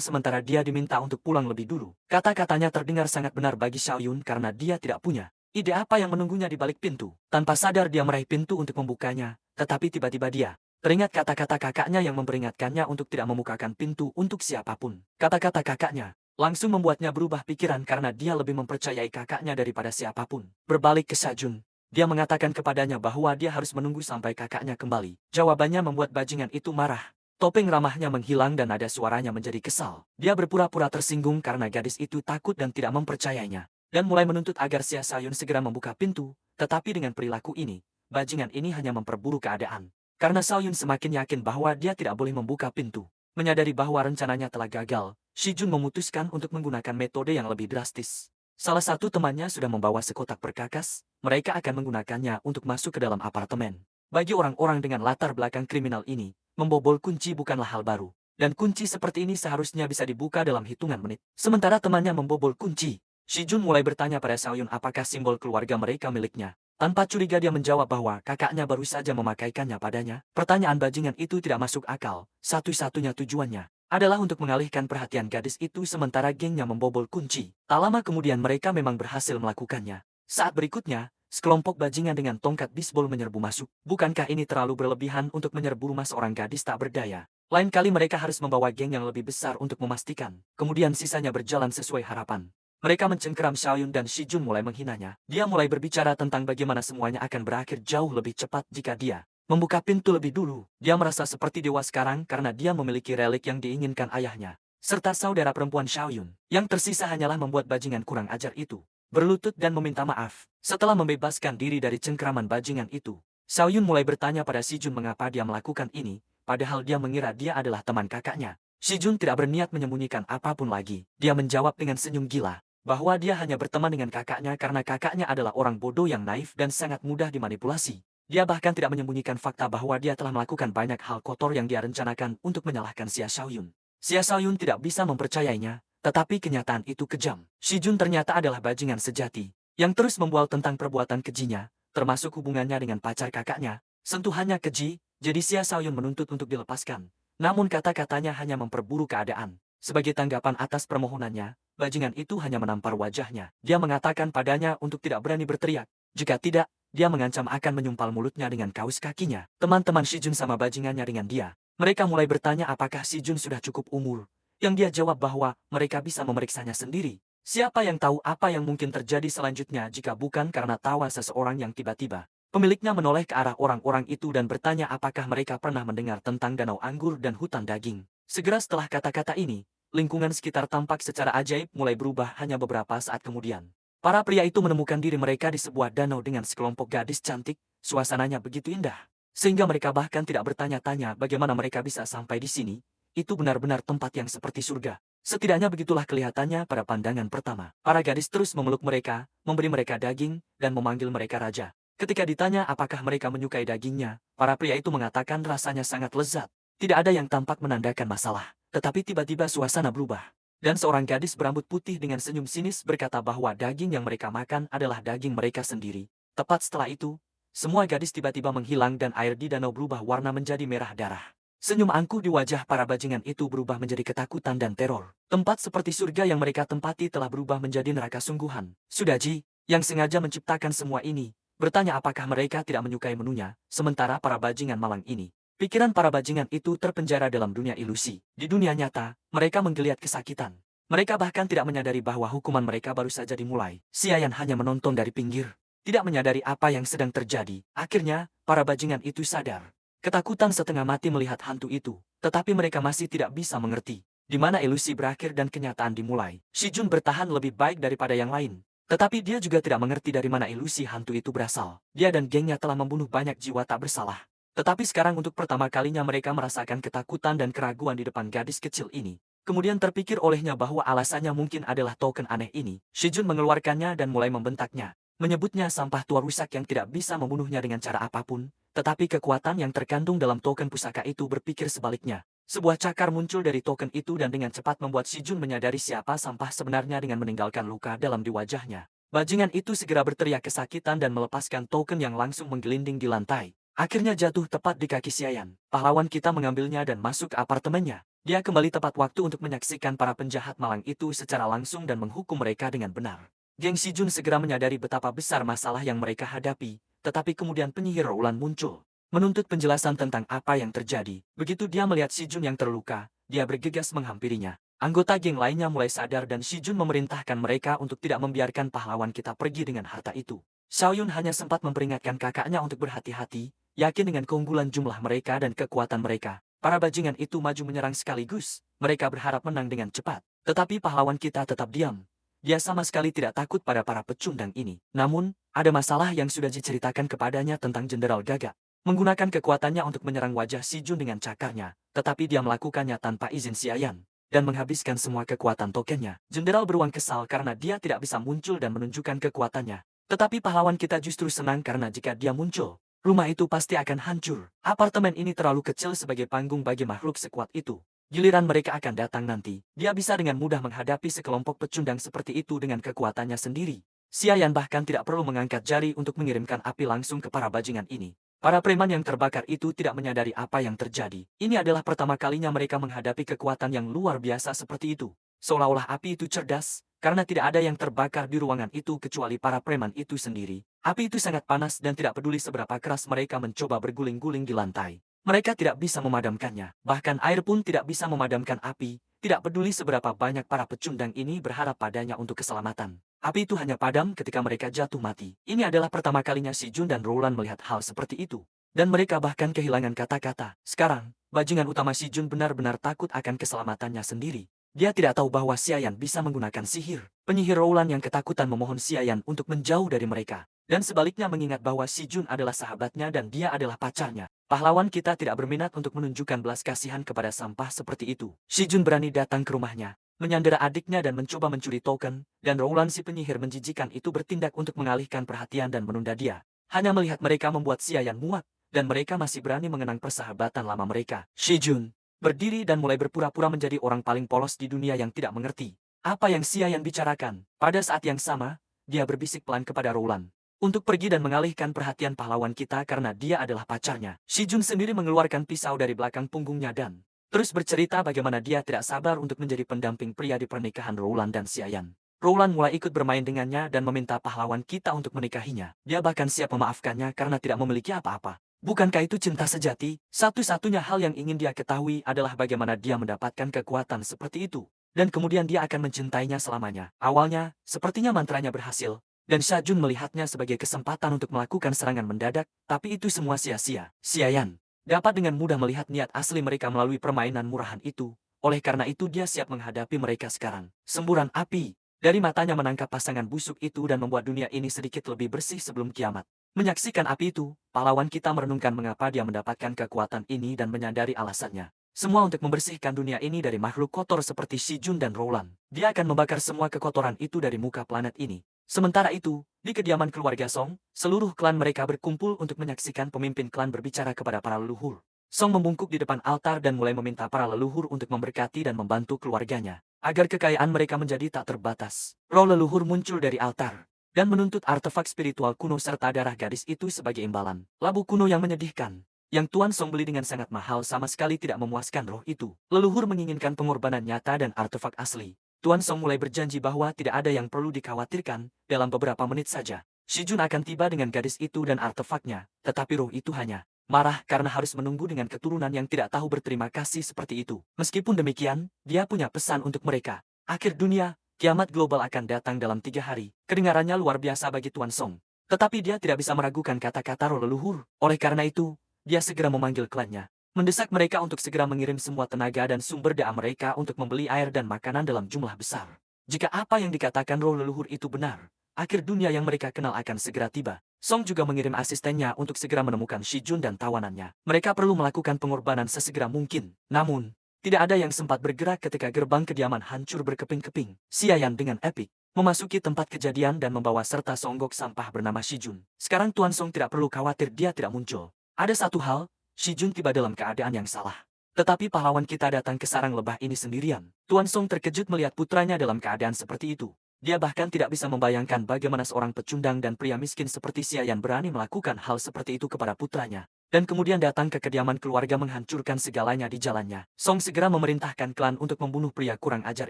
sementara dia diminta untuk pulang lebih dulu. Kata-katanya terdengar sangat benar bagi Xiaoyun karena dia tidak punya ide apa yang menunggunya di balik pintu. Tanpa sadar dia meraih pintu untuk membukanya, tetapi tiba-tiba dia teringat kata-kata kakaknya yang memperingatkannya untuk tidak membukakan pintu untuk siapapun. Kata-kata kakaknya langsung membuatnya berubah pikiran karena dia lebih mempercayai kakaknya daripada siapapun. Berbalik ke Xiaojun, dia mengatakan kepadanya bahwa dia harus menunggu sampai kakaknya kembali. Jawabannya membuat bajingan itu marah. Topeng ramahnya menghilang dan nada suaranya menjadi kesal. Dia berpura-pura tersinggung karena gadis itu takut dan tidak mempercayainya. Dan mulai menuntut agar Xiaoyun segera membuka pintu, tetapi dengan perilaku ini, bajingan ini hanya memperburuk keadaan. Karena Xiaoyun semakin yakin bahwa dia tidak boleh membuka pintu. Menyadari bahwa rencananya telah gagal, Si Jun memutuskan untuk menggunakan metode yang lebih drastis. Salah satu temannya sudah membawa sekotak perkakas, mereka akan menggunakannya untuk masuk ke dalam apartemen. Bagi orang-orang dengan latar belakang kriminal ini, membobol kunci bukanlah hal baru. Dan kunci seperti ini seharusnya bisa dibuka dalam hitungan menit. Sementara temannya membobol kunci, Si Jun mulai bertanya pada Xiaoyun apakah simbol keluarga mereka miliknya. Tanpa curiga dia menjawab bahwa kakaknya baru saja memakaikannya padanya. Pertanyaan bajingan itu tidak masuk akal. Satu-satunya tujuannya adalah untuk mengalihkan perhatian gadis itu sementara gengnya membobol kunci. Tak lama kemudian mereka memang berhasil melakukannya. Saat berikutnya, sekelompok bajingan dengan tongkat bisbol menyerbu masuk. Bukankah ini terlalu berlebihan untuk menyerbu rumah seorang gadis tak berdaya? Lain kali mereka harus membawa geng yang lebih besar untuk memastikan. Kemudian sisanya berjalan sesuai harapan. Mereka mencengkeram Xiaoyun dan Si Jun mulai menghinanya. Dia mulai berbicara tentang bagaimana semuanya akan berakhir jauh lebih cepat jika dia membuka pintu lebih dulu. Dia merasa seperti dewa sekarang karena dia memiliki relik yang diinginkan ayahnya, serta saudara perempuan Xiaoyun. Yang tersisa hanyalah membuat bajingan kurang ajar itu berlutut dan meminta maaf. Setelah membebaskan diri dari cengkeraman bajingan itu, Xiaoyun mulai bertanya pada Si Jun mengapa dia melakukan ini, padahal dia mengira dia adalah teman kakaknya. Si Jun tidak berniat menyembunyikan apapun lagi. Dia menjawab dengan senyum gila bahwa dia hanya berteman dengan kakaknya karena kakaknya adalah orang bodoh yang naif dan sangat mudah dimanipulasi. Dia bahkan tidak menyembunyikan fakta bahwa dia telah melakukan banyak hal kotor yang dia rencanakan untuk menyalahkan Xia Xiaoyun. Xia Xiaoyun tidak bisa mempercayainya, tetapi kenyataan itu kejam. Shi Jun ternyata adalah bajingan sejati, yang terus membual tentang perbuatan kejinya, termasuk hubungannya dengan pacar kakaknya. Sentuhannya keji, jadi Xia Xiaoyun menuntut untuk dilepaskan. Namun kata-katanya hanya memperburuk keadaan. Sebagai tanggapan atas permohonannya, bajingan itu hanya menampar wajahnya. Dia mengatakan padanya untuk tidak berani berteriak. Jika tidak, dia mengancam akan menyumpal mulutnya dengan kaus kakinya. Teman-teman Shi Jun sama bajingannya dengan dia. Mereka mulai bertanya apakah Shi Jun sudah cukup umur. Yang dia jawab bahwa mereka bisa memeriksanya sendiri. Siapa yang tahu apa yang mungkin terjadi selanjutnya jika bukan karena tawa seseorang yang tiba-tiba. Pemiliknya menoleh ke arah orang-orang itu dan bertanya apakah mereka pernah mendengar tentang danau anggur dan hutan daging. Segera setelah kata-kata ini, lingkungan sekitar tampak secara ajaib mulai berubah hanya beberapa saat kemudian. Para pria itu menemukan diri mereka di sebuah danau dengan sekelompok gadis cantik, suasananya begitu indah. Sehingga mereka bahkan tidak bertanya-tanya bagaimana mereka bisa sampai di sini. Itu benar-benar tempat yang seperti surga. Setidaknya begitulah kelihatannya pada pandangan pertama. Para gadis terus memeluk mereka, memberi mereka daging, dan memanggil mereka raja. Ketika ditanya apakah mereka menyukai dagingnya, para pria itu mengatakan rasanya sangat lezat. Tidak ada yang tampak menandakan masalah. Tetapi tiba-tiba suasana berubah. Dan seorang gadis berambut putih dengan senyum sinis berkata bahwa daging yang mereka makan adalah daging mereka sendiri. Tepat setelah itu, semua gadis tiba-tiba menghilang dan air di danau berubah warna menjadi merah darah. Senyum angkuh di wajah para bajingan itu berubah menjadi ketakutan dan teror. Tempat seperti surga yang mereka tempati telah berubah menjadi neraka sungguhan. Sudaji, yang sengaja menciptakan semua ini, bertanya apakah mereka tidak menyukai menunya, sementara para bajingan malang ini. Pikiran para bajingan itu terpenjara dalam dunia ilusi. Di dunia nyata, mereka menggeliat kesakitan. Mereka bahkan tidak menyadari bahwa hukuman mereka baru saja dimulai. Xiayan hanya menonton dari pinggir, tidak menyadari apa yang sedang terjadi. Akhirnya, para bajingan itu sadar. Ketakutan setengah mati melihat hantu itu, tetapi mereka masih tidak bisa mengerti di mana ilusi berakhir dan kenyataan dimulai. Shi Jun bertahan lebih baik daripada yang lain. Tetapi dia juga tidak mengerti dari mana ilusi hantu itu berasal. Dia dan gengnya telah membunuh banyak jiwa tak bersalah. Tetapi sekarang untuk pertama kalinya mereka merasakan ketakutan dan keraguan di depan gadis kecil ini. Kemudian terpikir olehnya bahwa alasannya mungkin adalah token aneh ini. Shi Jun mengeluarkannya dan mulai membentaknya. Menyebutnya sampah tua rusak yang tidak bisa membunuhnya dengan cara apapun. Tetapi kekuatan yang terkandung dalam token pusaka itu berpikir sebaliknya. Sebuah cakar muncul dari token itu dan dengan cepat membuat Shi Jun menyadari siapa sampah sebenarnya dengan meninggalkan luka dalam di wajahnya. Bajingan itu segera berteriak kesakitan dan melepaskan token yang langsung menggelinding di lantai. Akhirnya jatuh tepat di kaki Xiayan. Pahlawan kita mengambilnya dan masuk ke apartemennya. Dia kembali tepat waktu untuk menyaksikan para penjahat malang itu secara langsung dan menghukum mereka dengan benar. Geng Shi Jun segera menyadari betapa besar masalah yang mereka hadapi, tetapi kemudian penyihir Roulan muncul, menuntut penjelasan tentang apa yang terjadi. Begitu dia melihat Shi Jun yang terluka, dia bergegas menghampirinya. Anggota geng lainnya mulai sadar dan Shi Jun memerintahkan mereka untuk tidak membiarkan pahlawan kita pergi dengan harta itu. Xiaoyun hanya sempat memperingatkan kakaknya untuk berhati-hati, yakin dengan keunggulan jumlah mereka dan kekuatan mereka. Para bajingan itu maju menyerang sekaligus. Mereka berharap menang dengan cepat. Tetapi pahlawan kita tetap diam. Dia sama sekali tidak takut pada para pecundang ini. Namun, ada masalah yang sudah diceritakan kepadanya tentang Jenderal Gagak. Menggunakan kekuatannya untuk menyerang wajah Si Jun dengan cakarnya. Tetapi dia melakukannya tanpa izin Xiayan. Dan menghabiskan semua kekuatan tokennya. Jenderal beruang kesal karena dia tidak bisa muncul dan menunjukkan kekuatannya. Tetapi pahlawan kita justru senang karena jika dia muncul, rumah itu pasti akan hancur. Apartemen ini terlalu kecil sebagai panggung bagi makhluk sekuat itu. Giliran mereka akan datang nanti. Dia bisa dengan mudah menghadapi sekelompok pecundang seperti itu dengan kekuatannya sendiri. Xiayan bahkan tidak perlu mengangkat jari untuk mengirimkan api langsung ke para bajingan ini. Para preman yang terbakar itu tidak menyadari apa yang terjadi. Ini adalah pertama kalinya mereka menghadapi kekuatan yang luar biasa seperti itu. Seolah-olah api itu cerdas, karena tidak ada yang terbakar di ruangan itu kecuali para preman itu sendiri. Api itu sangat panas dan tidak peduli seberapa keras mereka mencoba berguling-guling di lantai. Mereka tidak bisa memadamkannya. Bahkan air pun tidak bisa memadamkan api. Tidak peduli seberapa banyak para pecundang ini berharap padanya untuk keselamatan. Api itu hanya padam ketika mereka jatuh mati. Ini adalah pertama kalinya Si Jun dan Roulan melihat hal seperti itu. Dan mereka bahkan kehilangan kata-kata. Sekarang, bajingan utama Si Jun benar-benar takut akan keselamatannya sendiri. Dia tidak tahu bahwa Xiayan bisa menggunakan sihir. Penyihir Roulan yang ketakutan memohon Xiayan untuk menjauh dari mereka. Dan sebaliknya mengingat bahwa Si Jun adalah sahabatnya dan dia adalah pacarnya. Pahlawan kita tidak berminat untuk menunjukkan belas kasihan kepada sampah seperti itu. Si Jun berani datang ke rumahnya, menyandera adiknya dan mencoba mencuri token, dan Roulan si penyihir menjijikan itu bertindak untuk mengalihkan perhatian dan menunda dia. Hanya melihat mereka membuat Xiayan muak, dan mereka masih berani mengenang persahabatan lama mereka. Shi Jun berdiri dan mulai berpura-pura menjadi orang paling polos di dunia yang tidak mengerti apa yang Xiayan bicarakan. Pada saat yang sama, dia berbisik pelan kepada Roland untuk pergi dan mengalihkan perhatian pahlawan kita karena dia adalah pacarnya. Shi Jun sendiri mengeluarkan pisau dari belakang punggungnya dan terus bercerita bagaimana dia tidak sabar untuk menjadi pendamping pria di pernikahan Roland dan Xiayan. Roland mulai ikut bermain dengannya dan meminta pahlawan kita untuk menikahinya. Dia bahkan siap memaafkannya karena tidak memiliki apa-apa. Bukankah itu cinta sejati? Satu-satunya hal yang ingin dia ketahui adalah bagaimana dia mendapatkan kekuatan seperti itu. Dan kemudian dia akan mencintainya selamanya. Awalnya, sepertinya mantranya berhasil. Dan Sha Jun melihatnya sebagai kesempatan untuk melakukan serangan mendadak, tapi itu semua sia-sia. Xiayan dapat dengan mudah melihat niat asli mereka melalui permainan murahan itu. Oleh karena itu dia siap menghadapi mereka sekarang. Semburan api dari matanya menangkap pasangan busuk itu dan membuat dunia ini sedikit lebih bersih sebelum kiamat. Menyaksikan api itu, pahlawan kita merenungkan mengapa dia mendapatkan kekuatan ini dan menyadari alasannya. Semua untuk membersihkan dunia ini dari makhluk kotor seperti Shi Jun dan Roland. Dia akan membakar semua kekotoran itu dari muka planet ini. Sementara itu, di kediaman keluarga Song, seluruh klan mereka berkumpul untuk menyaksikan pemimpin klan berbicara kepada para leluhur. Song membungkuk di depan altar dan mulai meminta para leluhur untuk memberkati dan membantu keluarganya agar kekayaan mereka menjadi tak terbatas. Roh leluhur muncul dari altar dan menuntut artefak spiritual kuno serta darah gadis itu sebagai imbalan. Labu kuno yang menyedihkan, yang Tuan Song beli dengan sangat mahal sama sekali tidak memuaskan roh itu. Leluhur menginginkan pengorbanan nyata dan artefak asli. Tuan Song mulai berjanji bahwa tidak ada yang perlu dikhawatirkan, dalam beberapa menit saja Shi Jun akan tiba dengan gadis itu dan artefaknya, tetapi roh itu hanya marah karena harus menunggu dengan keturunan yang tidak tahu berterima kasih seperti itu. Meskipun demikian, dia punya pesan untuk mereka. Akhir dunia, kiamat global akan datang dalam 3 hari. Kedengarannya luar biasa bagi Tuan Song. Tetapi dia tidak bisa meragukan kata-kata roh leluhur. Oleh karena itu, dia segera memanggil klannya. Mendesak mereka untuk segera mengirim semua tenaga dan sumber daya mereka untuk membeli air dan makanan dalam jumlah besar. Jika apa yang dikatakan roh leluhur itu benar, akhir dunia yang mereka kenal akan segera tiba. Song juga mengirim asistennya untuk segera menemukan Shi Jun dan tawanannya. Mereka perlu melakukan pengorbanan sesegera mungkin. Namun, tidak ada yang sempat bergerak ketika gerbang kediaman hancur berkeping-keping. Xiayan dengan epik memasuki tempat kejadian dan membawa serta songgok sampah bernama Shi Jun. Sekarang Tuan Song tidak perlu khawatir dia tidak muncul. Ada satu hal, Shi Jun tiba dalam keadaan yang salah. Tetapi pahlawan kita datang ke sarang lebah ini sendirian. Tuan Song terkejut melihat putranya dalam keadaan seperti itu. Dia bahkan tidak bisa membayangkan bagaimana seorang pecundang dan pria miskin seperti Xiayan berani melakukan hal seperti itu kepada putranya. Dan kemudian datang ke kediaman keluarga menghancurkan segalanya di jalannya. Song segera memerintahkan klan untuk membunuh pria kurang ajar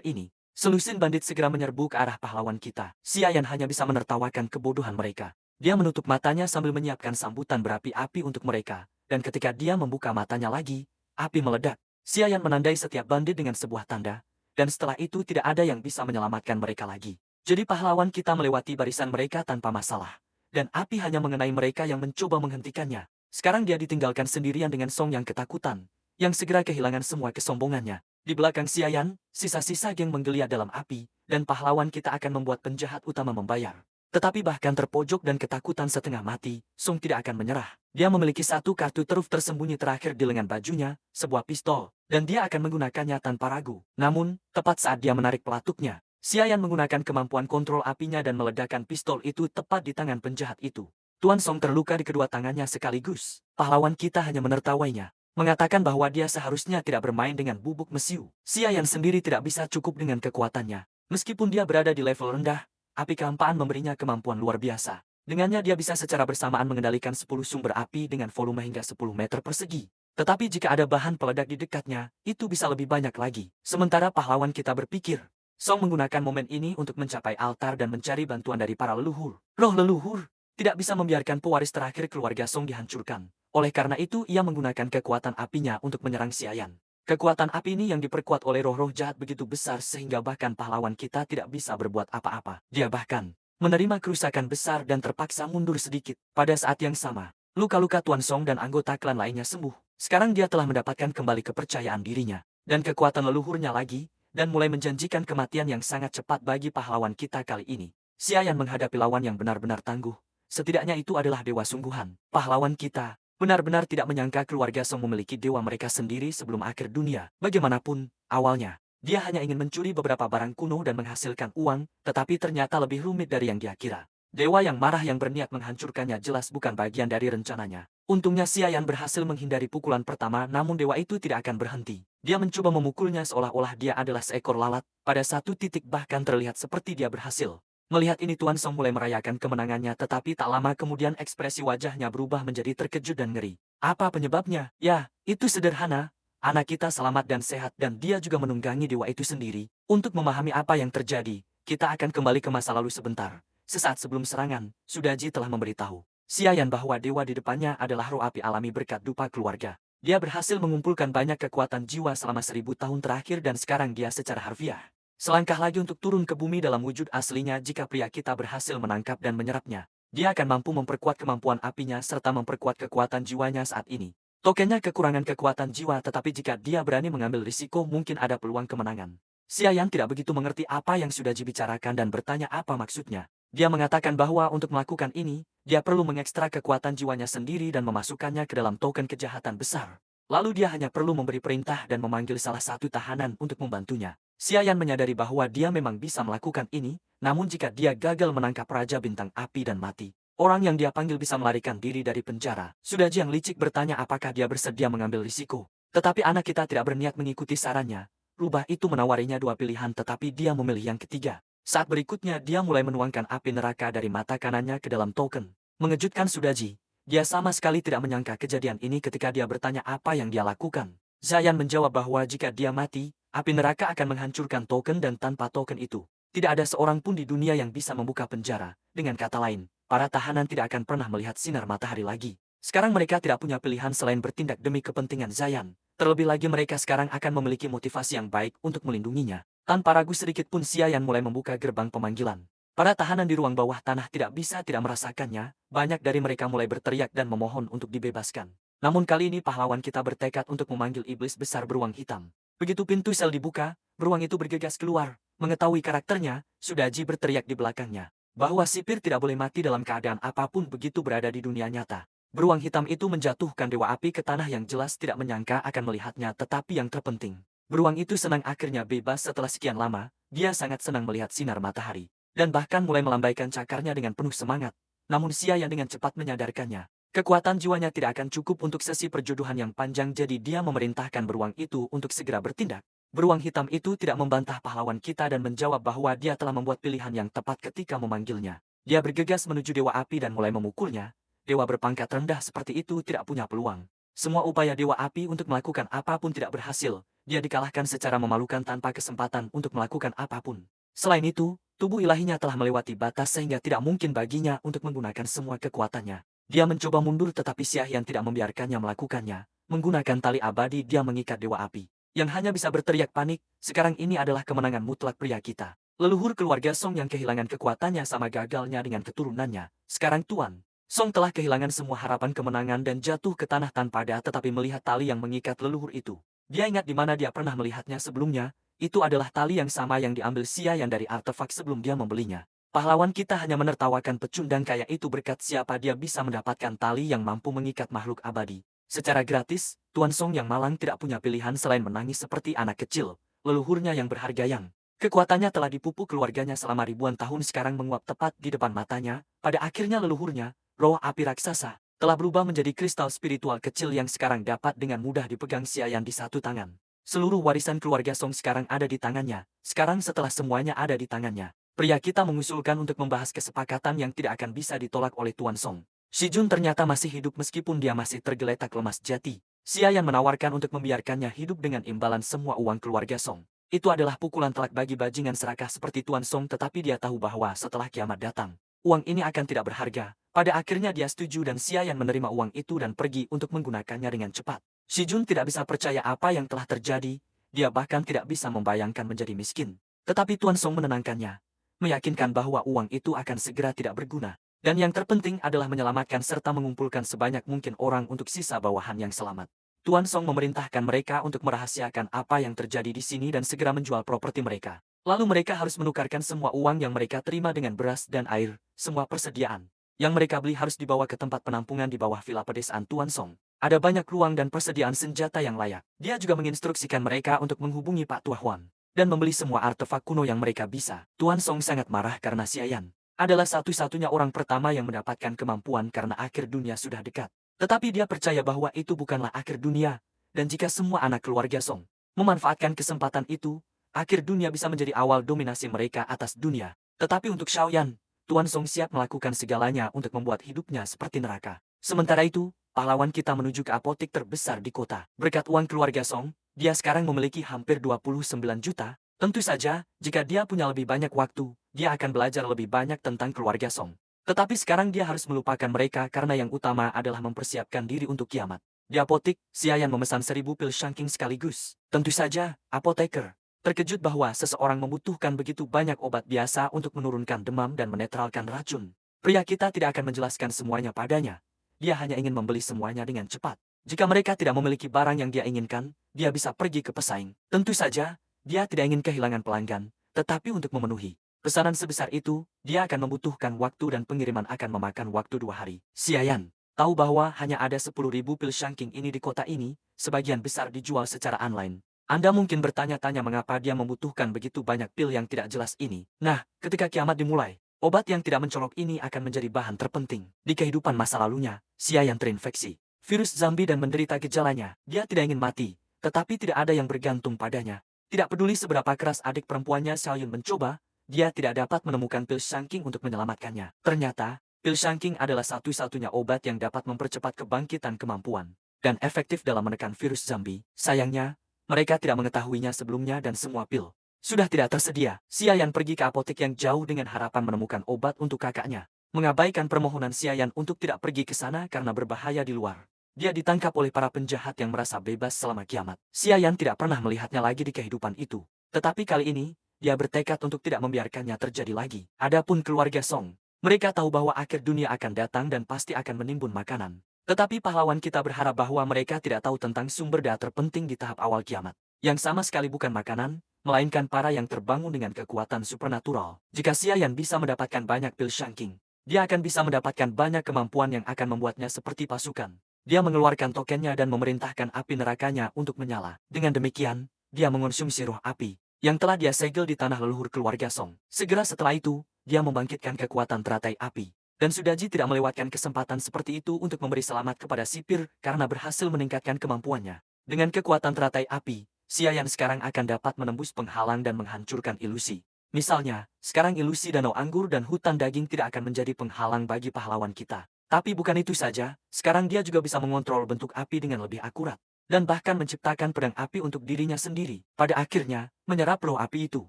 ini. Selusin bandit segera menyerbu ke arah pahlawan kita. Xiayan hanya bisa menertawakan kebodohan mereka. Dia menutup matanya sambil menyiapkan sambutan berapi-api untuk mereka. Dan ketika dia membuka matanya lagi, api meledak. Xiayan menandai setiap bandit dengan sebuah tanda. Dan setelah itu tidak ada yang bisa menyelamatkan mereka lagi. Jadi pahlawan kita melewati barisan mereka tanpa masalah. Dan api hanya mengenai mereka yang mencoba menghentikannya. Sekarang dia ditinggalkan sendirian dengan Song yang ketakutan, yang segera kehilangan semua kesombongannya. Di belakang Xiayan, sisa-sisa geng menggeliat dalam api, dan pahlawan kita akan membuat penjahat utama membayar. Tetapi bahkan terpojok dan ketakutan setengah mati, Song tidak akan menyerah. Dia memiliki satu kartu truf tersembunyi terakhir di lengan bajunya, sebuah pistol, dan dia akan menggunakannya tanpa ragu. Namun, tepat saat dia menarik pelatuknya, Xiayan menggunakan kemampuan kontrol apinya dan meledakkan pistol itu tepat di tangan penjahat itu. Tuan Song terluka di kedua tangannya sekaligus. Pahlawan kita hanya menertawainya, mengatakan bahwa dia seharusnya tidak bermain dengan bubuk mesiu. Xiayan sendiri tidak bisa cukup dengan kekuatannya. Meskipun dia berada di level rendah, api kehampaan memberinya kemampuan luar biasa. Dengannya dia bisa secara bersamaan mengendalikan 10 sumber api dengan volume hingga 10 meter persegi. Tetapi jika ada bahan peledak di dekatnya, itu bisa lebih banyak lagi. Sementara pahlawan kita berpikir, Song menggunakan momen ini untuk mencapai altar dan mencari bantuan dari para leluhur. Roh leluhur tidak bisa membiarkan pewaris terakhir keluarga Song dihancurkan. Oleh karena itu ia menggunakan kekuatan apinya untuk menyerang Xiayan. Kekuatan api ini yang diperkuat oleh roh-roh jahat begitu besar sehingga bahkan pahlawan kita tidak bisa berbuat apa-apa. Dia bahkan menerima kerusakan besar dan terpaksa mundur sedikit. Pada saat yang sama, luka-luka Tuan Song dan anggota klan lainnya sembuh. Sekarang dia telah mendapatkan kembali kepercayaan dirinya dan kekuatan leluhurnya lagi, dan mulai menjanjikan kematian yang sangat cepat bagi pahlawan kita kali ini. Xiayan menghadapi lawan yang benar-benar tangguh. Setidaknya itu adalah dewa sungguhan. Pahlawan kita benar-benar tidak menyangka keluarga Song memiliki dewa mereka sendiri sebelum akhir dunia. Bagaimanapun, awalnya, dia hanya ingin mencuri beberapa barang kuno dan menghasilkan uang, tetapi ternyata lebih rumit dari yang dia kira. Dewa yang marah yang berniat menghancurkannya jelas bukan bagian dari rencananya. Untungnya Xiayan berhasil menghindari pukulan pertama, namun dewa itu tidak akan berhenti. Dia mencoba memukulnya seolah-olah dia adalah seekor lalat. Pada satu titik bahkan terlihat seperti dia berhasil. Melihat ini Tuan Song mulai merayakan kemenangannya, tetapi tak lama kemudian ekspresi wajahnya berubah menjadi terkejut dan ngeri. Apa penyebabnya? Ya, itu sederhana. Anak kita selamat dan sehat dan dia juga menunggangi dewa itu sendiri. Untuk memahami apa yang terjadi, kita akan kembali ke masa lalu sebentar. Sesaat sebelum serangan, Sudaji telah memberitahu Xiayan bahwa dewa di depannya adalah roh api alami berkat dupa keluarga. Dia berhasil mengumpulkan banyak kekuatan jiwa selama 1000 tahun terakhir dan sekarang dia secara harfiah selangkah lagi untuk turun ke bumi dalam wujud aslinya. Jika pria kita berhasil menangkap dan menyerapnya, dia akan mampu memperkuat kemampuan apinya serta memperkuat kekuatan jiwanya saat ini. Tokennya kekurangan kekuatan jiwa, tetapi jika dia berani mengambil risiko mungkin ada peluang kemenangan. Xiayan tidak begitu mengerti apa yang Sudaji bicarakan dan bertanya apa maksudnya. Dia mengatakan bahwa untuk melakukan ini, dia perlu mengekstrak kekuatan jiwanya sendiri dan memasukkannya ke dalam token kejahatan besar. Lalu dia hanya perlu memberi perintah dan memanggil salah satu tahanan untuk membantunya. Xiayan menyadari bahwa dia memang bisa melakukan ini, namun jika dia gagal menangkap Raja Bintang Api dan mati, orang yang dia panggil bisa melarikan diri dari penjara. Sudaji yang licik bertanya apakah dia bersedia mengambil risiko. Tetapi anak kita tidak berniat mengikuti sarannya. Rubah itu menawarinya dua pilihan tetapi dia memilih yang ketiga. Saat berikutnya dia mulai menuangkan api neraka dari mata kanannya ke dalam token. Mengejutkan Sudaji, dia sama sekali tidak menyangka kejadian ini ketika dia bertanya apa yang dia lakukan. Xiayan menjawab bahwa jika dia mati, api neraka akan menghancurkan token dan tanpa token itu, tidak ada seorang pun di dunia yang bisa membuka penjara. Dengan kata lain, para tahanan tidak akan pernah melihat sinar matahari lagi. Sekarang mereka tidak punya pilihan selain bertindak demi kepentingan Xiayan. Terlebih lagi mereka sekarang akan memiliki motivasi yang baik untuk melindunginya. Tanpa ragu sedikit pun Xiayan mulai membuka gerbang pemanggilan. Para tahanan di ruang bawah tanah tidak bisa tidak merasakannya. Banyak dari mereka mulai berteriak dan memohon untuk dibebaskan. Namun kali ini pahlawan kita bertekad untuk memanggil iblis besar beruang hitam. Begitu pintu sel dibuka, beruang itu bergegas keluar. Mengetahui karakternya, Sudaji berteriak di belakangnya bahwa sipir tidak boleh mati dalam keadaan apapun begitu berada di dunia nyata. Beruang hitam itu menjatuhkan dewa api ke tanah yang jelas tidak menyangka akan melihatnya, tetapi yang terpenting, beruang itu senang akhirnya bebas setelah sekian lama. Dia sangat senang melihat sinar matahari, dan bahkan mulai melambaikan cakarnya dengan penuh semangat. Namun Xiayan dengan cepat menyadarkannya. Kekuatan jiwanya tidak akan cukup untuk sesi perjodohan yang panjang, jadi dia memerintahkan beruang itu untuk segera bertindak. Beruang hitam itu tidak membantah pahlawan kita dan menjawab bahwa dia telah membuat pilihan yang tepat ketika memanggilnya. Dia bergegas menuju dewa api dan mulai memukulnya. Dewa berpangkat rendah seperti itu tidak punya peluang. Semua upaya dewa api untuk melakukan apapun tidak berhasil. Dia dikalahkan secara memalukan tanpa kesempatan untuk melakukan apapun. Selain itu, tubuh ilahinya telah melewati batas sehingga tidak mungkin baginya untuk menggunakan semua kekuatannya. Dia mencoba mundur tetapi Xiayan tidak membiarkannya melakukannya. Menggunakan tali abadi dia mengikat dewa api, yang hanya bisa berteriak panik. Sekarang ini adalah kemenangan mutlak pria kita. Leluhur keluarga Song yang kehilangan kekuatannya sama gagalnya dengan keturunannya. Sekarang Tuan Song telah kehilangan semua harapan kemenangan dan jatuh ke tanah tanpa daya, tetapi melihat tali yang mengikat leluhur itu. Dia ingat di mana dia pernah melihatnya sebelumnya. Itu adalah tali yang sama yang diambil Xiayan dari artefak sebelum dia membelinya. Pahlawan kita hanya menertawakan pecundang kaya itu. Berkat siapa dia bisa mendapatkan tali yang mampu mengikat makhluk abadi secara gratis? Tuan Song yang malang tidak punya pilihan selain menangis seperti anak kecil. Leluhurnya yang berharga yang kekuatannya telah dipupuk keluarganya selama ribuan tahun sekarang menguap tepat di depan matanya. Pada akhirnya leluhurnya, roh api raksasa, telah berubah menjadi kristal spiritual kecil yang sekarang dapat dengan mudah dipegang Xiayan di satu tangan. Seluruh warisan keluarga Song sekarang ada di tangannya. Sekarang setelah semuanya ada di tangannya, pria kita mengusulkan untuk membahas kesepakatan yang tidak akan bisa ditolak oleh Tuan Song. Shi Jun ternyata masih hidup meskipun dia masih tergeletak lemas jati. Xiayan menawarkan untuk membiarkannya hidup dengan imbalan semua uang keluarga Song. Itu adalah pukulan telak bagi bajingan serakah seperti Tuan Song, tetapi dia tahu bahwa setelah kiamat datang, uang ini akan tidak berharga. Pada akhirnya dia setuju dan Xiayan menerima uang itu dan pergi untuk menggunakannya dengan cepat. Shi Jun tidak bisa percaya apa yang telah terjadi. Dia bahkan tidak bisa membayangkan menjadi miskin. Tetapi Tuan Song menenangkannya, meyakinkan bahwa uang itu akan segera tidak berguna. Dan yang terpenting adalah menyelamatkan serta mengumpulkan sebanyak mungkin orang untuk sisa bawahan yang selamat. Tuan Song memerintahkan mereka untuk merahasiakan apa yang terjadi di sini dan segera menjual properti mereka. Lalu mereka harus menukarkan semua uang yang mereka terima dengan beras dan air. Semua persediaan yang mereka beli harus dibawa ke tempat penampungan di bawah villa pedesaan Tuan Song. Ada banyak ruang dan persediaan senjata yang layak. Dia juga menginstruksikan mereka untuk menghubungi Pak Tua Huan dan membeli semua artefak kuno yang mereka bisa. Tuan Song sangat marah karena Xiayan adalah satu-satunya orang pertama yang mendapatkan kemampuan karena akhir dunia sudah dekat. Tetapi dia percaya bahwa itu bukanlah akhir dunia, dan jika semua anak keluarga Song memanfaatkan kesempatan itu, akhir dunia bisa menjadi awal dominasi mereka atas dunia. Tetapi untuk Xiaoyan, Tuan Song siap melakukan segalanya untuk membuat hidupnya seperti neraka. Sementara itu, pahlawan kita menuju ke apotik terbesar di kota. Berkat uang keluarga Song, dia sekarang memiliki hampir 29 juta. Tentu saja, jika dia punya lebih banyak waktu, dia akan belajar lebih banyak tentang keluarga Song. Tetapi sekarang dia harus melupakan mereka karena yang utama adalah mempersiapkan diri untuk kiamat. Di apotik, Xiayan memesan 1000 pil Shangking sekaligus. Tentu saja, apoteker terkejut bahwa seseorang membutuhkan begitu banyak obat biasa untuk menurunkan demam dan menetralkan racun. Pria kita tidak akan menjelaskan semuanya padanya. Dia hanya ingin membeli semuanya dengan cepat. Jika mereka tidak memiliki barang yang dia inginkan, dia bisa pergi ke pesaing. Tentu saja, dia tidak ingin kehilangan pelanggan, tetapi untuk memenuhi pesanan sebesar itu, dia akan membutuhkan waktu dan pengiriman akan memakan waktu 2 hari. Xiayan tahu bahwa hanya ada 10.000 pil Shangking ini di kota ini, sebagian besar dijual secara online. Anda mungkin bertanya-tanya mengapa dia membutuhkan begitu banyak pil yang tidak jelas ini. Nah, ketika kiamat dimulai, obat yang tidak mencolok ini akan menjadi bahan terpenting. Di kehidupan masa lalunya, Xiayan terinfeksi virus zombie dan menderita gejalanya. Dia tidak ingin mati, tetapi tidak ada yang bergantung padanya. Tidak peduli seberapa keras adik perempuannya Xiaoyun mencoba, dia tidak dapat menemukan pil Shangking untuk menyelamatkannya. Ternyata, pil Shangking adalah satu-satunya obat yang dapat mempercepat kebangkitan kemampuan dan efektif dalam menekan virus zombie. Sayangnya, mereka tidak mengetahuinya sebelumnya dan semua pil sudah tidak tersedia. Xiayan pergi ke apotek yang jauh dengan harapan menemukan obat untuk kakaknya. Mengabaikan permohonan Xiayan untuk tidak pergi ke sana karena berbahaya di luar. Dia ditangkap oleh para penjahat yang merasa bebas selama kiamat. Xiayan tidak pernah melihatnya lagi di kehidupan itu. Tetapi kali ini, dia bertekad untuk tidak membiarkannya terjadi lagi. Adapun keluarga Song, mereka tahu bahwa akhir dunia akan datang dan pasti akan menimbun makanan. Tetapi pahlawan kita berharap bahwa mereka tidak tahu tentang sumber daya terpenting di tahap awal kiamat. Yang sama sekali bukan makanan, melainkan para yang terbangun dengan kekuatan supernatural. Jika Xiayan bisa mendapatkan banyak pil Shangking, dia akan bisa mendapatkan banyak kemampuan yang akan membuatnya seperti pasukan. Dia mengeluarkan tokennya dan memerintahkan api nerakanya untuk menyala. Dengan demikian, dia mengonsumsi roh api yang telah dia segel di tanah leluhur keluarga Song. Segera setelah itu, dia membangkitkan kekuatan teratai api. Dan Sudaji tidak melewatkan kesempatan seperti itu untuk memberi selamat kepada sipir karena berhasil meningkatkan kemampuannya. Dengan kekuatan teratai api, Xiayan sekarang akan dapat menembus penghalang dan menghancurkan ilusi. Misalnya, sekarang ilusi danau anggur dan hutan daging tidak akan menjadi penghalang bagi pahlawan kita. Tapi bukan itu saja, sekarang dia juga bisa mengontrol bentuk api dengan lebih akurat. Dan bahkan menciptakan pedang api untuk dirinya sendiri. Pada akhirnya, menyerap roh api itu.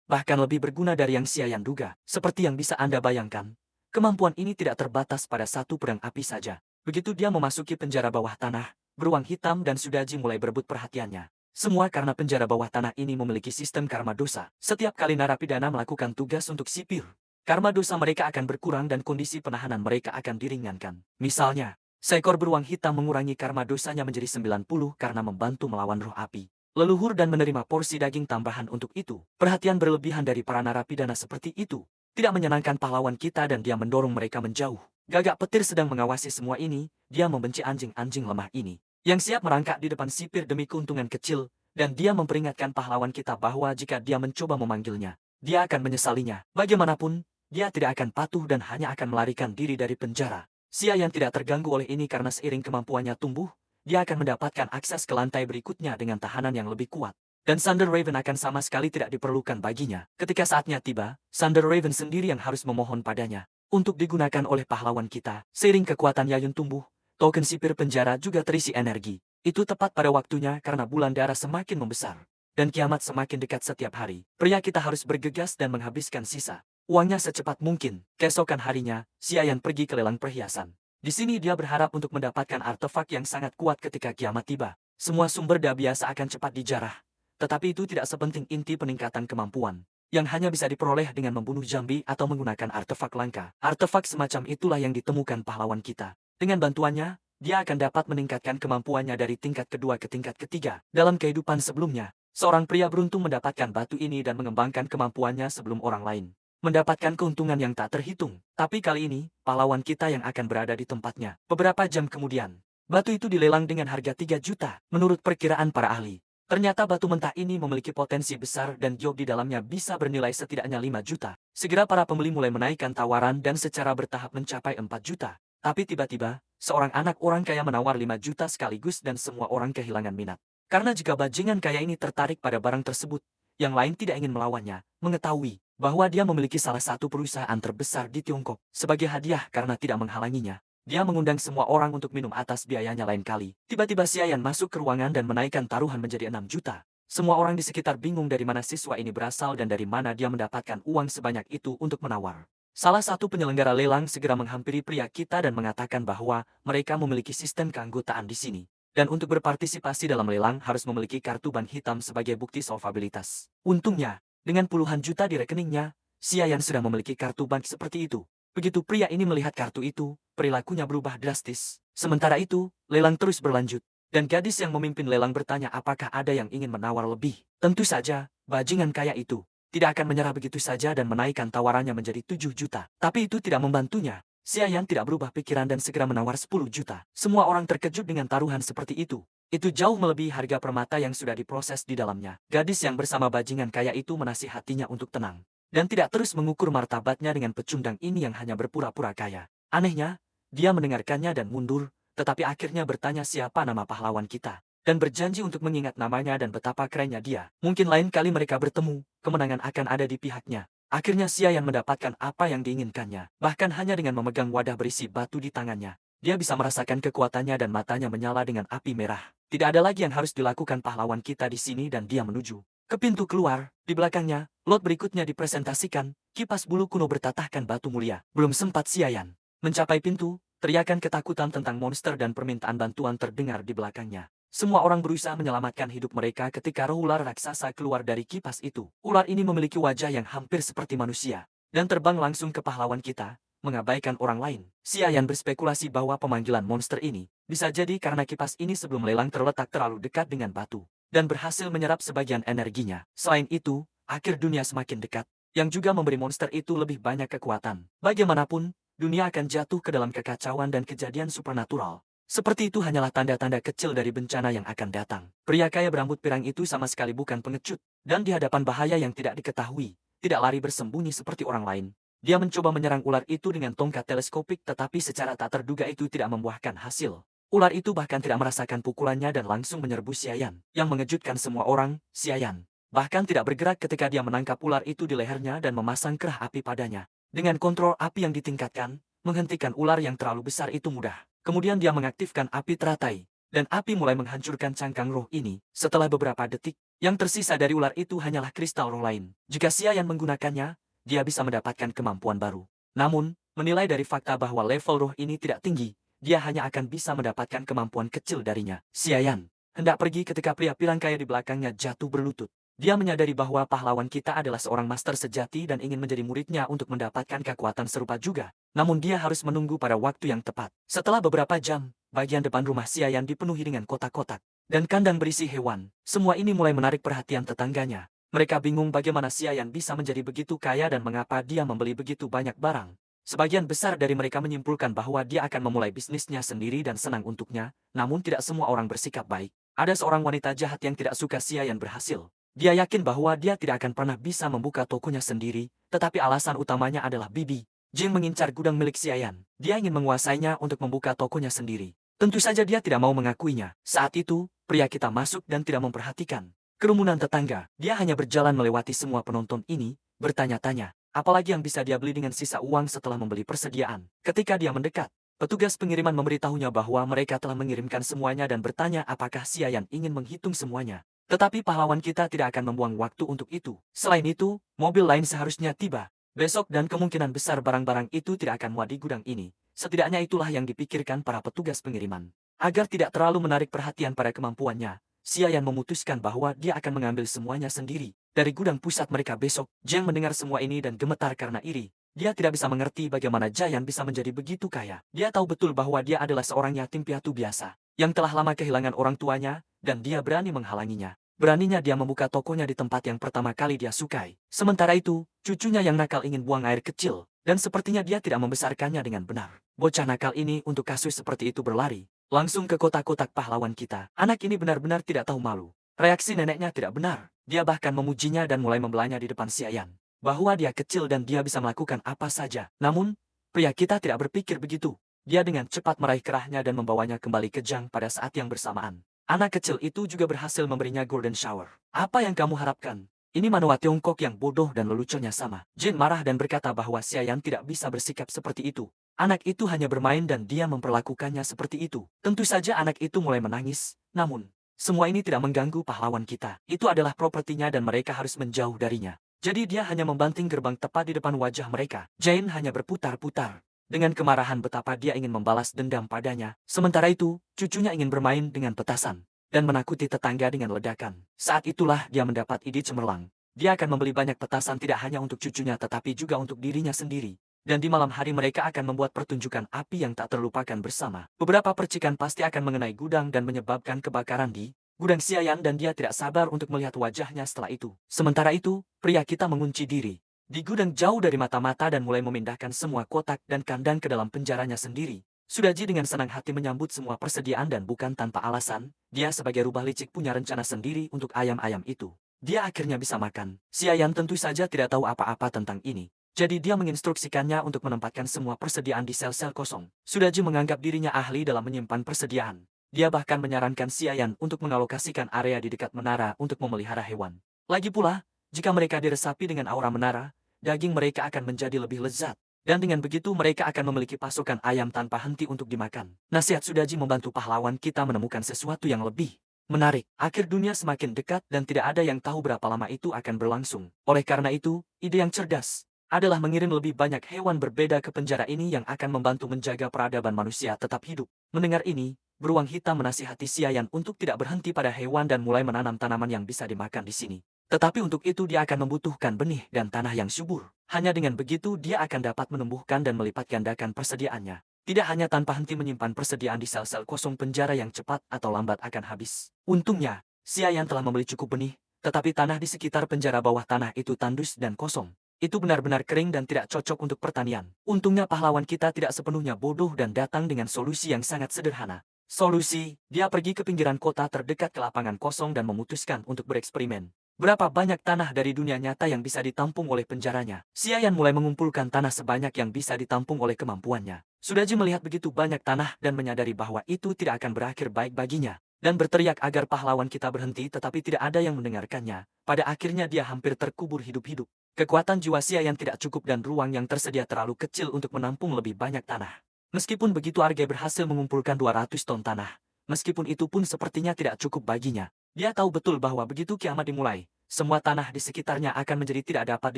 Bahkan lebih berguna dari yang Xiayan duga. Seperti yang bisa Anda bayangkan, kemampuan ini tidak terbatas pada satu pedang api saja. Begitu dia memasuki penjara bawah tanah, beruang hitam dan Sudaji mulai berebut perhatiannya. Semua karena penjara bawah tanah ini memiliki sistem karma dosa. Setiap kali narapidana melakukan tugas untuk sipir, karma dosa mereka akan berkurang dan kondisi penahanan mereka akan diringankan. Misalnya, seekor beruang hitam mengurangi karma dosanya menjadi 90 karena membantu melawan roh api leluhur dan menerima porsi daging tambahan untuk itu. Perhatian berlebihan dari para narapidana seperti itu tidak menyenangkan pahlawan kita dan dia mendorong mereka menjauh. Gagak petir sedang mengawasi semua ini, dia membenci anjing-anjing lemah ini yang siap merangkak di depan sipir demi keuntungan kecil, dan dia memperingatkan pahlawan kita bahwa jika dia mencoba memanggilnya, dia akan menyesalinya. Bagaimanapun, dia tidak akan patuh dan hanya akan melarikan diri dari penjara. Xiayan tidak terganggu oleh ini karena seiring kemampuannya tumbuh, dia akan mendapatkan akses ke lantai berikutnya dengan tahanan yang lebih kuat. Dan Thunder Raven akan sama sekali tidak diperlukan baginya. Ketika saatnya tiba, Thunder Raven sendiri yang harus memohon padanya untuk digunakan oleh pahlawan kita. Seiring kekuatan Yayun tumbuh, token sipir penjara juga terisi energi. Itu tepat pada waktunya karena bulan darah semakin membesar. Dan kiamat semakin dekat setiap hari. Pria kita harus bergegas dan menghabiskan sisa uangnya secepat mungkin. Keesokan harinya, Xiayan pergi ke lelang perhiasan. Di sini dia berharap untuk mendapatkan artefak yang sangat kuat ketika kiamat tiba. Semua sumber daya biasa akan cepat dijarah. Tetapi itu tidak sepenting inti peningkatan kemampuan, yang hanya bisa diperoleh dengan membunuh zombie atau menggunakan artefak langka. Artefak semacam itulah yang ditemukan pahlawan kita. Dengan bantuannya, dia akan dapat meningkatkan kemampuannya dari tingkat kedua ke tingkat ketiga. Dalam kehidupan sebelumnya, seorang pria beruntung mendapatkan batu ini dan mengembangkan kemampuannya sebelum orang lain mendapatkan keuntungan yang tak terhitung. Tapi kali ini, pahlawan kita yang akan berada di tempatnya. Beberapa jam kemudian, batu itu dilelang dengan harga 3 juta. Menurut perkiraan para ahli, Ternyata batu mentah ini memiliki potensi besar dan job di dalamnya bisa bernilai setidaknya 5 juta. Segera para pembeli mulai menaikkan tawaran dan secara bertahap mencapai 4 juta. Tapi tiba-tiba, seorang anak orang kaya menawar 5 juta sekaligus dan semua orang kehilangan minat. Karena jika bajingan kaya ini tertarik pada barang tersebut, yang lain tidak ingin melawannya, mengetahui bahwa dia memiliki salah satu perusahaan terbesar di Tiongkok. Sebagai hadiah karena tidak menghalanginya, dia mengundang semua orang untuk minum atas biayanya lain kali. Tiba-tiba Xiayan masuk ke ruangan dan menaikkan taruhan menjadi 6 juta. Semua orang di sekitar bingung dari mana siswa ini berasal dan dari mana dia mendapatkan uang sebanyak itu untuk menawar. Salah satu penyelenggara lelang segera menghampiri pria kita dan mengatakan bahwa mereka memiliki sistem keanggotaan di sini. Dan untuk berpartisipasi dalam lelang harus memiliki kartu ban hitam sebagai bukti solvabilitas. Untungnya, dengan puluhan juta di rekeningnya, Xiayan sudah memiliki kartu bank seperti itu. Begitu pria ini melihat kartu itu, perilakunya berubah drastis. Sementara itu, lelang terus berlanjut. Dan gadis yang memimpin lelang bertanya apakah ada yang ingin menawar lebih. Tentu saja, bajingan kaya itu tidak akan menyerah begitu saja dan menaikkan tawarannya menjadi 7 juta. Tapi itu tidak membantunya. Xiayan tidak berubah pikiran dan segera menawar 10 juta. Semua orang terkejut dengan taruhan seperti itu. Itu jauh melebihi harga permata yang sudah diproses di dalamnya. Gadis yang bersama bajingan kaya itu menasihatinya untuk tenang. Dan tidak terus mengukur martabatnya dengan pecundang ini yang hanya berpura-pura kaya. Anehnya, dia mendengarkannya dan mundur, tetapi akhirnya bertanya siapa nama pahlawan kita. Dan berjanji untuk mengingat namanya dan betapa kerennya dia. Mungkin lain kali mereka bertemu, kemenangan akan ada di pihaknya. Akhirnya Xiayan mendapatkan apa yang diinginkannya. Bahkan hanya dengan memegang wadah berisi batu di tangannya, dia bisa merasakan kekuatannya dan matanya menyala dengan api merah. Tidak ada lagi yang harus dilakukan pahlawan kita di sini dan dia menuju ke pintu keluar. Di belakangnya, lot berikutnya dipresentasikan, kipas bulu kuno bertatahkan batu mulia. Belum sempat Xiayan mencapai pintu, teriakan ketakutan tentang monster dan permintaan bantuan terdengar di belakangnya. Semua orang berusaha menyelamatkan hidup mereka ketika roh ular raksasa keluar dari kipas itu. Ular ini memiliki wajah yang hampir seperti manusia, dan terbang langsung ke pahlawan kita, mengabaikan orang lain. Xiayan berspekulasi bahwa pemanggilan monster ini bisa jadi karena kipas ini sebelum lelang terletak terlalu dekat dengan batu, dan berhasil menyerap sebagian energinya. Selain itu, akhir dunia semakin dekat, yang juga memberi monster itu lebih banyak kekuatan. Bagaimanapun, dunia akan jatuh ke dalam kekacauan dan kejadian supernatural. Seperti itu hanyalah tanda-tanda kecil dari bencana yang akan datang. Pria kaya berambut pirang itu sama sekali bukan pengecut, dan di hadapan bahaya yang tidak diketahui, tidak lari bersembunyi seperti orang lain. Dia mencoba menyerang ular itu dengan tongkat teleskopik tetapi secara tak terduga itu tidak membuahkan hasil. Ular itu bahkan tidak merasakan pukulannya dan langsung menyerbu Xiayan. Yang mengejutkan semua orang, Xiayan bahkan tidak bergerak ketika dia menangkap ular itu di lehernya dan memasang kerah api padanya. Dengan kontrol api yang ditingkatkan, menghentikan ular yang terlalu besar itu mudah. Kemudian dia mengaktifkan api teratai, dan api mulai menghancurkan cangkang roh ini. Setelah beberapa detik, yang tersisa dari ular itu hanyalah kristal roh lain. Jika Xiayan menggunakannya, dia bisa mendapatkan kemampuan baru. Namun, menilai dari fakta bahwa level roh ini tidak tinggi, dia hanya akan bisa mendapatkan kemampuan kecil darinya. Xiayan hendak pergi ketika pria pirang kaya di belakangnya jatuh berlutut. Dia menyadari bahwa pahlawan kita adalah seorang master sejati dan ingin menjadi muridnya untuk mendapatkan kekuatan serupa juga. Namun dia harus menunggu pada waktu yang tepat. Setelah beberapa jam, bagian depan rumah Xiayan dipenuhi dengan kotak-kotak dan kandang berisi hewan. Semua ini mulai menarik perhatian tetangganya. Mereka bingung bagaimana Xiayan bisa menjadi begitu kaya dan mengapa dia membeli begitu banyak barang. Sebagian besar dari mereka menyimpulkan bahwa dia akan memulai bisnisnya sendiri dan senang untuknya, namun tidak semua orang bersikap baik. Ada seorang wanita jahat yang tidak suka Xiayan berhasil. Dia yakin bahwa dia tidak akan pernah bisa membuka tokonya sendiri, tetapi alasan utamanya adalah Bibi Jing mengincar gudang milik Xiayan. Dia ingin menguasainya untuk membuka tokonya sendiri. Tentu saja dia tidak mau mengakuinya. Saat itu, pria kita masuk dan tidak memperhatikan kerumunan tetangga. Dia hanya berjalan melewati semua penonton ini, bertanya-tanya, apalagi yang bisa dia beli dengan sisa uang setelah membeli persediaan. Ketika dia mendekat, petugas pengiriman memberitahunya bahwa mereka telah mengirimkan semuanya dan bertanya apakah Xiayan ingin menghitung semuanya. Tetapi pahlawan kita tidak akan membuang waktu untuk itu. Selain itu, mobil lain seharusnya tiba besok dan kemungkinan besar barang-barang itu tidak akan muat di gudang ini. Setidaknya itulah yang dipikirkan para petugas pengiriman. Agar tidak terlalu menarik perhatian pada kemampuannya, Xiayan memutuskan bahwa dia akan mengambil semuanya sendiri dari gudang pusat mereka besok. Zhang mendengar semua ini dan gemetar karena iri. Dia tidak bisa mengerti bagaimana Jian bisa menjadi begitu kaya. Dia tahu betul bahwa dia adalah seorang yatim piatu biasa yang telah lama kehilangan orang tuanya, dan dia berani menghalanginya. Beraninya dia membuka tokonya di tempat yang pertama kali dia sukai. Sementara itu, cucunya yang nakal ingin buang air kecil, dan sepertinya dia tidak membesarkannya dengan benar. Bocah nakal ini untuk kasus seperti itu berlari langsung ke kotak-kotak pahlawan kita. Anak ini benar-benar tidak tahu malu. Reaksi neneknya tidak benar. Dia bahkan memujinya dan mulai membelanya di depan Xiayan. Bahwa dia kecil dan dia bisa melakukan apa saja. Namun, pria kita tidak berpikir begitu. Dia dengan cepat meraih kerahnya dan membawanya kembali ke Zhang pada saat yang bersamaan. Anak kecil itu juga berhasil memberinya golden shower. Apa yang kamu harapkan? Ini manusia Tiongkok yang bodoh dan leluconnya sama. Jin marah dan berkata bahwa Xiayan tidak bisa bersikap seperti itu. Anak itu hanya bermain dan dia memperlakukannya seperti itu. Tentu saja anak itu mulai menangis. Namun, semua ini tidak mengganggu pahlawan kita. Itu adalah propertinya dan mereka harus menjauh darinya. Jadi dia hanya membanting gerbang tepat di depan wajah mereka. Jane hanya berputar-putar. Dengan kemarahan betapa dia ingin membalas dendam padanya. Sementara itu, cucunya ingin bermain dengan petasan dan menakuti tetangga dengan ledakan. Saat itulah dia mendapat ide cemerlang. Dia akan membeli banyak petasan tidak hanya untuk cucunya tetapi juga untuk dirinya sendiri. Dan di malam hari mereka akan membuat pertunjukan api yang tak terlupakan bersama. Beberapa percikan pasti akan mengenai gudang dan menyebabkan kebakaran di gudang Xiayan dan dia tidak sabar untuk melihat wajahnya setelah itu. Sementara itu, pria kita mengunci diri di gudang jauh dari mata-mata dan mulai memindahkan semua kotak dan kandang ke dalam penjaranya sendiri. Sudaji dengan senang hati menyambut semua persediaan dan bukan tanpa alasan, dia sebagai rubah licik punya rencana sendiri untuk ayam-ayam itu. Dia akhirnya bisa makan. Xiayan tentu saja tidak tahu apa-apa tentang ini. Jadi dia menginstruksikannya untuk menempatkan semua persediaan di sel-sel kosong. Sudaji menganggap dirinya ahli dalam menyimpan persediaan. Dia bahkan menyarankan Xiayan untuk mengalokasikan area di dekat menara untuk memelihara hewan. Lagi pula, jika mereka diresapi dengan aura menara, daging mereka akan menjadi lebih lezat. Dan dengan begitu mereka akan memiliki pasokan ayam tanpa henti untuk dimakan. Nasihat Sudaji membantu pahlawan kita menemukan sesuatu yang lebih menarik. Akhir dunia semakin dekat dan tidak ada yang tahu berapa lama itu akan berlangsung. Oleh karena itu, ide yang cerdas adalah mengirim lebih banyak hewan berbeda ke penjara ini yang akan membantu menjaga peradaban manusia tetap hidup. Mendengar ini, beruang hitam menasihati Xiayan untuk tidak berhenti pada hewan dan mulai menanam tanaman yang bisa dimakan di sini. Tetapi untuk itu dia akan membutuhkan benih dan tanah yang subur. Hanya dengan begitu dia akan dapat menumbuhkan dan melipat gandakan persediaannya. Tidak hanya tanpa henti menyimpan persediaan di sel-sel kosong penjara yang cepat atau lambat akan habis. Untungnya, Xiayan telah membeli cukup benih, tetapi tanah di sekitar penjara bawah tanah itu tandus dan kosong. Itu benar-benar kering dan tidak cocok untuk pertanian. Untungnya pahlawan kita tidak sepenuhnya bodoh dan datang dengan solusi yang sangat sederhana. Solusi, dia pergi ke pinggiran kota terdekat ke lapangan kosong dan memutuskan untuk bereksperimen. Berapa banyak tanah dari dunia nyata yang bisa ditampung oleh penjaranya? Xiayan mulai mengumpulkan tanah sebanyak yang bisa ditampung oleh kemampuannya. Sudaji melihat begitu banyak tanah dan menyadari bahwa itu tidak akan berakhir baik baginya. Dan berteriak agar pahlawan kita berhenti tetapi tidak ada yang mendengarkannya. Pada akhirnya dia hampir terkubur hidup-hidup. Kekuatan jiwa Xiayan tidak cukup dan ruang yang tersedia terlalu kecil untuk menampung lebih banyak tanah. Meskipun begitu Arge berhasil mengumpulkan 200 ton tanah. Meskipun itu pun sepertinya tidak cukup baginya. Dia tahu betul bahwa begitu kiamat dimulai, semua tanah di sekitarnya akan menjadi tidak dapat